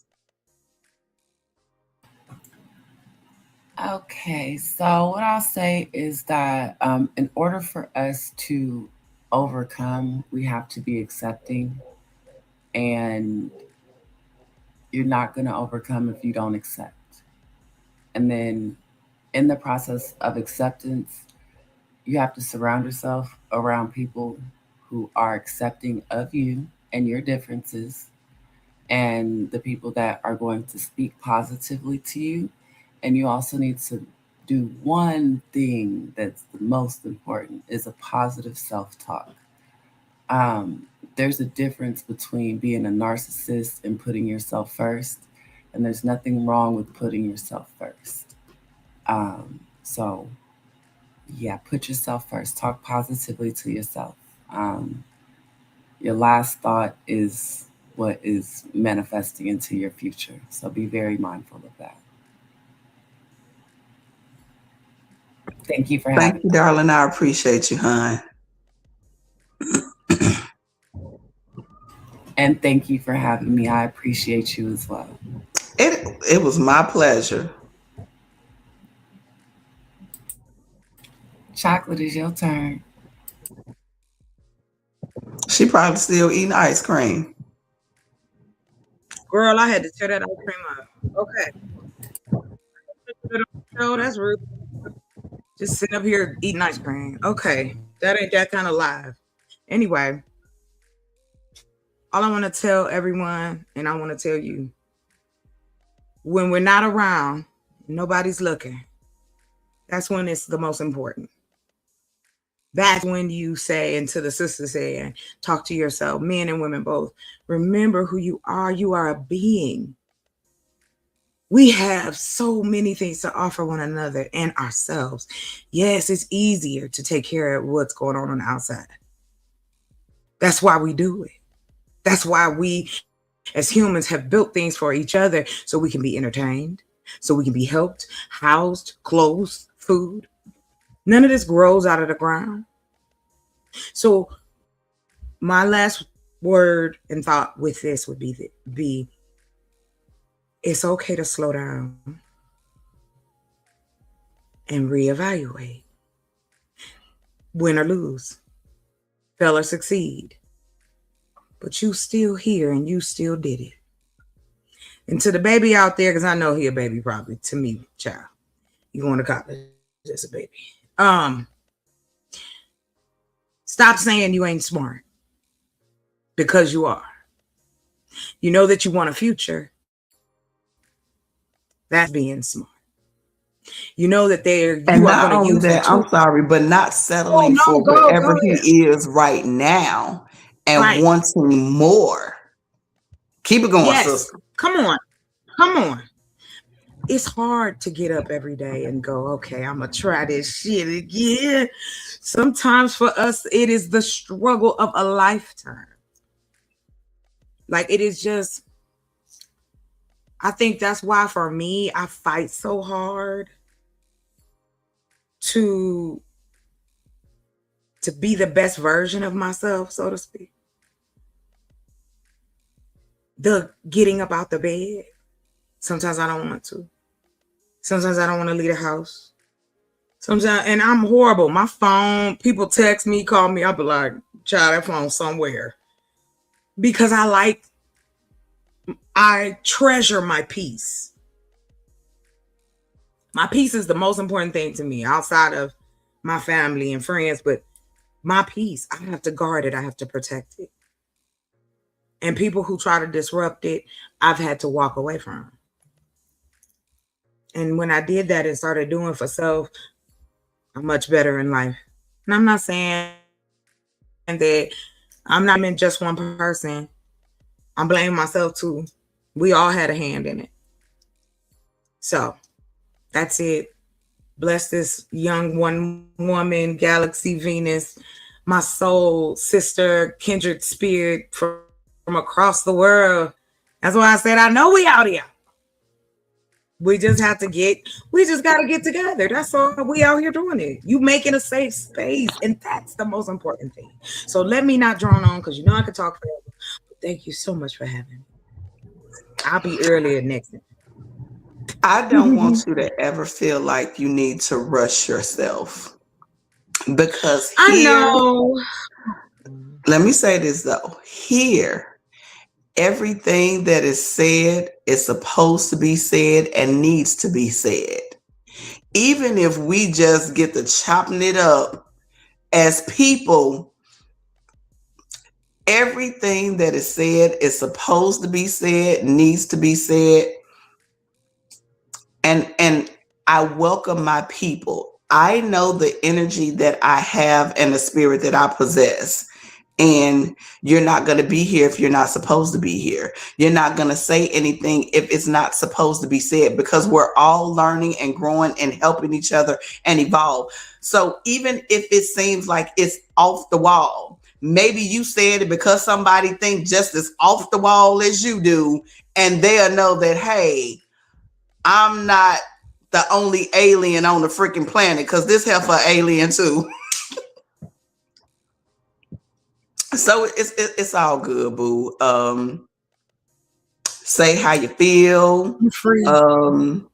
Speaker 5: Okay, so what I'll say is that in order for us to overcome, we have to be accepting, and you're not going to overcome if you don't accept. And then in the process of acceptance, you have to surround yourself around people who are accepting of you and your differences, and the people that are going to speak positively to you. And you also need to do one thing that's the most important is a positive self-talk. Um, there's a difference between being a narcissist and putting yourself first, and there's nothing wrong with putting yourself first. So yeah, put yourself first. Talk positively to yourself. Um, your last thought is what is manifesting into your future. So be very mindful of that. Thank you for
Speaker 2: Thank
Speaker 5: having
Speaker 2: you,
Speaker 5: me.
Speaker 2: darling. I appreciate you, hon.
Speaker 5: And thank you for having me. I appreciate you as well.
Speaker 2: It was my pleasure.
Speaker 5: Chocolate is your turn.
Speaker 2: She probably still eating ice cream.
Speaker 6: Girl, I had to tear that ice cream up. Okay. No, that's rude. Just sitting up here eating ice cream. Okay. That ain't that kind of live. Anyway, all I want to tell everyone, and I want to tell you, when we're not around, nobody's looking. That's when it's the most important. That's when you say, and to the sisters saying, talk to yourself, men and women both. Remember who you are. You are a being. We have so many things to offer one another and ourselves. Yes, it's easier to take care of what's going on the outside. That's why we do it. That's why we, as humans, have built things for each other so we can be entertained, so we can be helped, housed, clothes, food. None of this grows out of the ground. So my last word and thought with this would be it's okay to slow down and reevaluate. Win or lose, fail or succeed. But you still here and you still did it. And to the baby out there, because I know he a baby probably, to me, child. You going to college as a baby. Stop saying you ain't smart because you are. You know that you want a future. That's being smart. You know that
Speaker 2: And
Speaker 6: you are
Speaker 2: not
Speaker 6: going to
Speaker 2: only
Speaker 6: use the
Speaker 2: that,
Speaker 6: tool.
Speaker 2: I'm sorry, but not
Speaker 6: Oh
Speaker 2: settling
Speaker 6: no,
Speaker 2: for
Speaker 6: go
Speaker 2: wherever
Speaker 6: ahead.
Speaker 2: he is right now and
Speaker 6: Right.
Speaker 2: wanting more. Keep it going,
Speaker 6: Yes.
Speaker 2: sister.
Speaker 6: Come on. Come on. It's hard to get up every day and go, okay, I'm going to try this shit again. Sometimes for us, it is the struggle of a lifetime. Like it is just, I think that's why for me, I fight so hard to be the best version of myself, so to speak. The getting up out the bed. Sometimes I don't want to. Sometimes I don't want to leave the house. Sometimes, and I'm horrible. My phone, people text me, call me, I'll be like, child, that phone somewhere. Because I treasure my peace. My peace is the most important thing to me outside of my family and friends, but my peace, I have to guard it. I have to protect it. And people who try to disrupt it, I've had to walk away from. And when I did that and started doing for self, I'm much better in life. And I'm not saying that I'm not in just one person. I'm blaming myself too. We all had a hand in it. So that's it. Bless this young one woman, Galaxy Venus, my soul sister, kindred spirit from across the world. That's why I said I know we out here. We just got to get together. That's all. We out here doing it. You making a safe space. And that's the most important thing. So let me not drone on because you know I could talk forever. But thank you so much for having me. I'll be earlier next time.
Speaker 2: I don't want you to ever feel like you need to rush yourself because
Speaker 6: I
Speaker 2: here,
Speaker 6: know.
Speaker 2: let me say this though, here, everything that is said is supposed to be said and needs to be said. Even if we just get to chopping it up as people, everything that is said is supposed to be said, needs to be said. And I welcome my people. I know the energy that I have and the spirit that I possess. And you're not going to be here if you're not supposed to be here. You're not going to say anything if it's not supposed to be said, because we're all learning and growing and helping each other and evolve. So even if it seems like it's off the wall, maybe you said it because somebody thinks just as off the wall as you do, and they'll know that, hey, I'm not the only alien on the freaking planet, because this heifer alien too. So it's all good, boo. Say how you feel.
Speaker 6: You free.
Speaker 2: Um,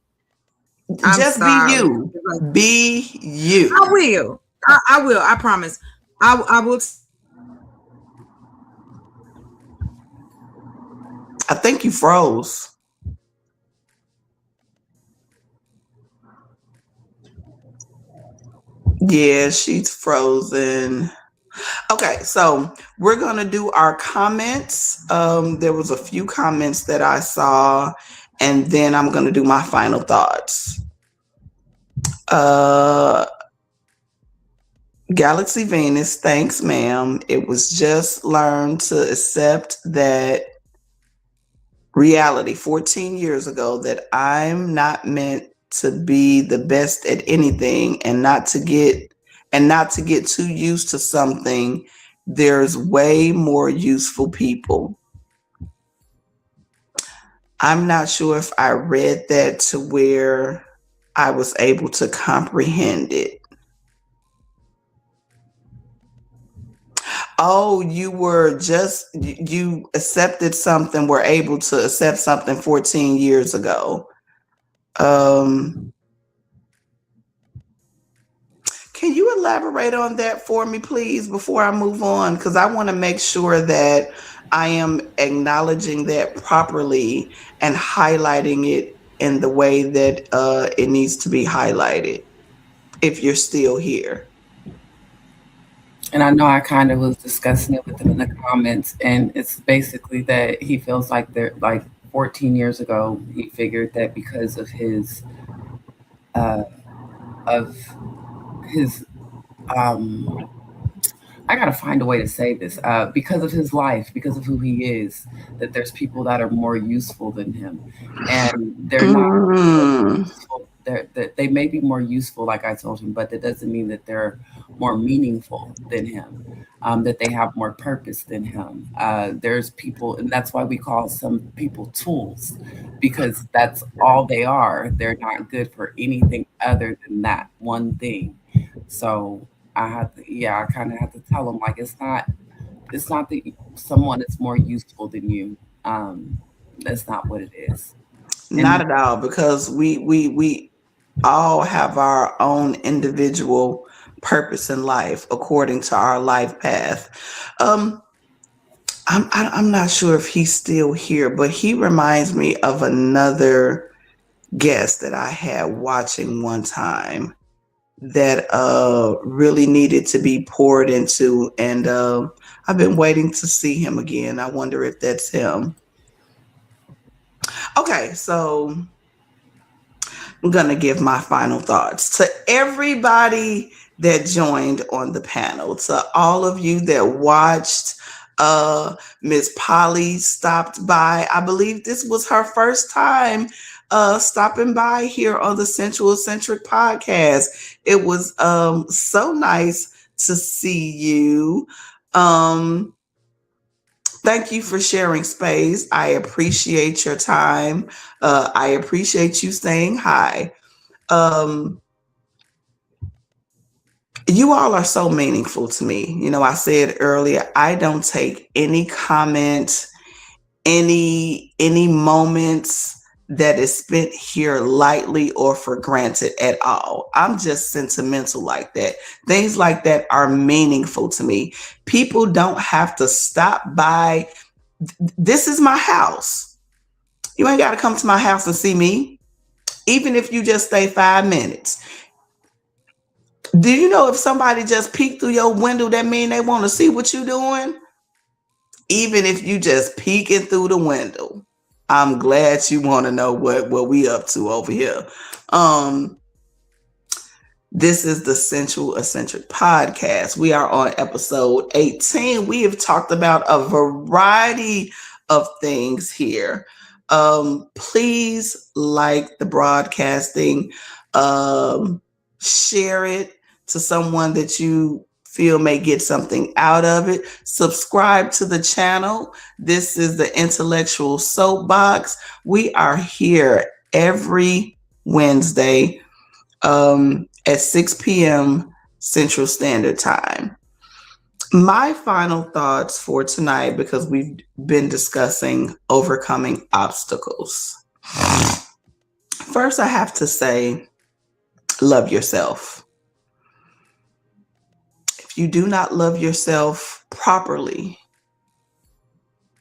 Speaker 6: I'm
Speaker 2: just be
Speaker 6: sorry.
Speaker 2: you. Be you.
Speaker 6: I will. I will. I promise. I will.
Speaker 2: I think you froze. Yeah, she's frozen. Okay, so we're gonna do our comments. There was a few comments that I saw, and then I'm gonna do my final thoughts. Galaxy Venus, thanks, ma'am. It was just learned to accept that reality 14 years ago, that I'm not meant to be the best at anything, and not to get too used to something. There's way more useful people. I'm not sure if I read that to where I was able to comprehend it. Oh, you accepted something, were able to accept something 14 years ago. Can you elaborate on that for me, please, before I move on? Because I want to make sure that I am acknowledging that properly and highlighting it in the way that it needs to be highlighted, if you're still here.
Speaker 5: And I know I kind of was discussing it with him in the comments, and it's basically that he feels like they're like 14 years ago, he figured that because uh, of his I gotta find a way to say this. Because of his life, because of who he is, that there's people that are more useful than him, and they're not more
Speaker 2: Mm,
Speaker 5: useful. That they may be more useful, like I told him, but that doesn't mean that they're more meaningful than him. That they have more purpose than him. There's people, and that's why we call some people tools, because that's all they are. They're not good for anything other than that one thing. So I had to, yeah, I kind of had to tell him like it's not that someone is more useful than you. That's not what it is.
Speaker 2: not
Speaker 5: And
Speaker 2: at all, because we all have our own individual purpose in life according to our life path. Um, I'm not sure if he's still here, but he reminds me of another guest that I had watching one time that really needed to be poured into, and I've been waiting to see him again. I wonder if that's him. Okay, so I'm going to give my final thoughts to everybody that joined on the panel, to all of you that watched. Miss Polly stopped by. I believe this was her first time stopping by here on the Sensual Eccentric podcast. It was so nice to see you. Thank you for sharing space. I appreciate your time. I appreciate you saying hi. Um, you all are so meaningful to me. You know, I said earlier, I don't take any comment, any moments that is spent here lightly or for granted at all. I'm just sentimental like that. Things like that are meaningful to me. People don't have to stop by. This is my house. You ain't got to come to my house and see me, even if you just stay 5 minutes. Do you know if somebody just peeked through your window, that mean they want to see what you doing? Even if you just peeking through the window, I'm glad you want to know what we up to over here. This is the Sensual Eccentric podcast. We are on episode 18. We have talked about a variety of things here. Please like the broadcasting, share it to someone that you feel may get something out of it. Subscribe to the channel. This is the Intellectual Soapbox. We are here every Wednesday at 6 p.m. Central Standard Time. My final thoughts for tonight, because we've been discussing overcoming obstacles. First, I have to say, love yourself. If you do not love yourself properly,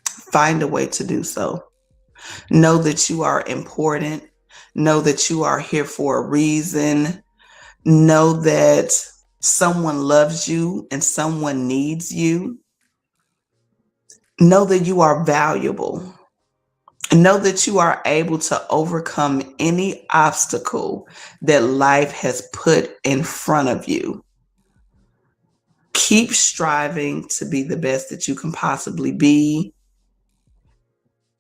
Speaker 2: find a way to do so. Know that you are important. Know that you are here for a reason. Know that someone loves you and someone needs you. Know that you are valuable. Know that you are able to overcome any obstacle that life has put in front of you. Keep striving to be the best that you can possibly be,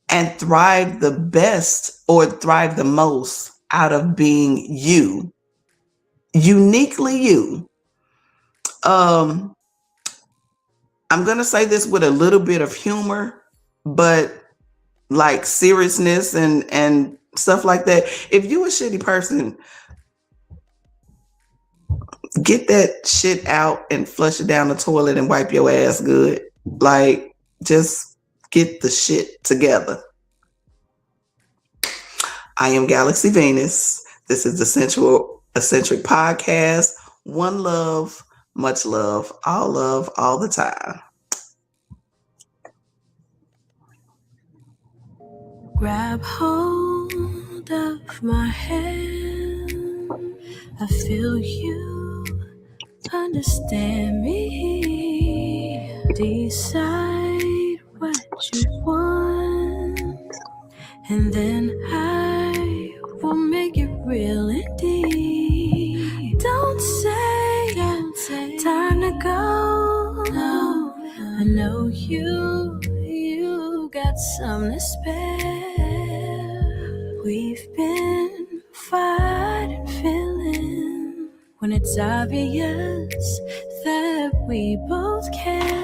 Speaker 2: and thrive the best or thrive the most out of being you, uniquely you. I'm going to say this with a little bit of humor, but like seriousness and stuff like that. If you a shitty person, get that shit out and flush it down the toilet and wipe your ass good. Like, just get the shit together. I am Galaxy Venus. This is the Sensual Eccentric podcast. One love, much love, all the time.
Speaker 1: Grab hold of my hand. I feel you understand me. Decide what you want, and then I will make it real indeed. Don't say time to go. No, I know you got some to spare. We've been fighting feeling when it's obvious that we both care.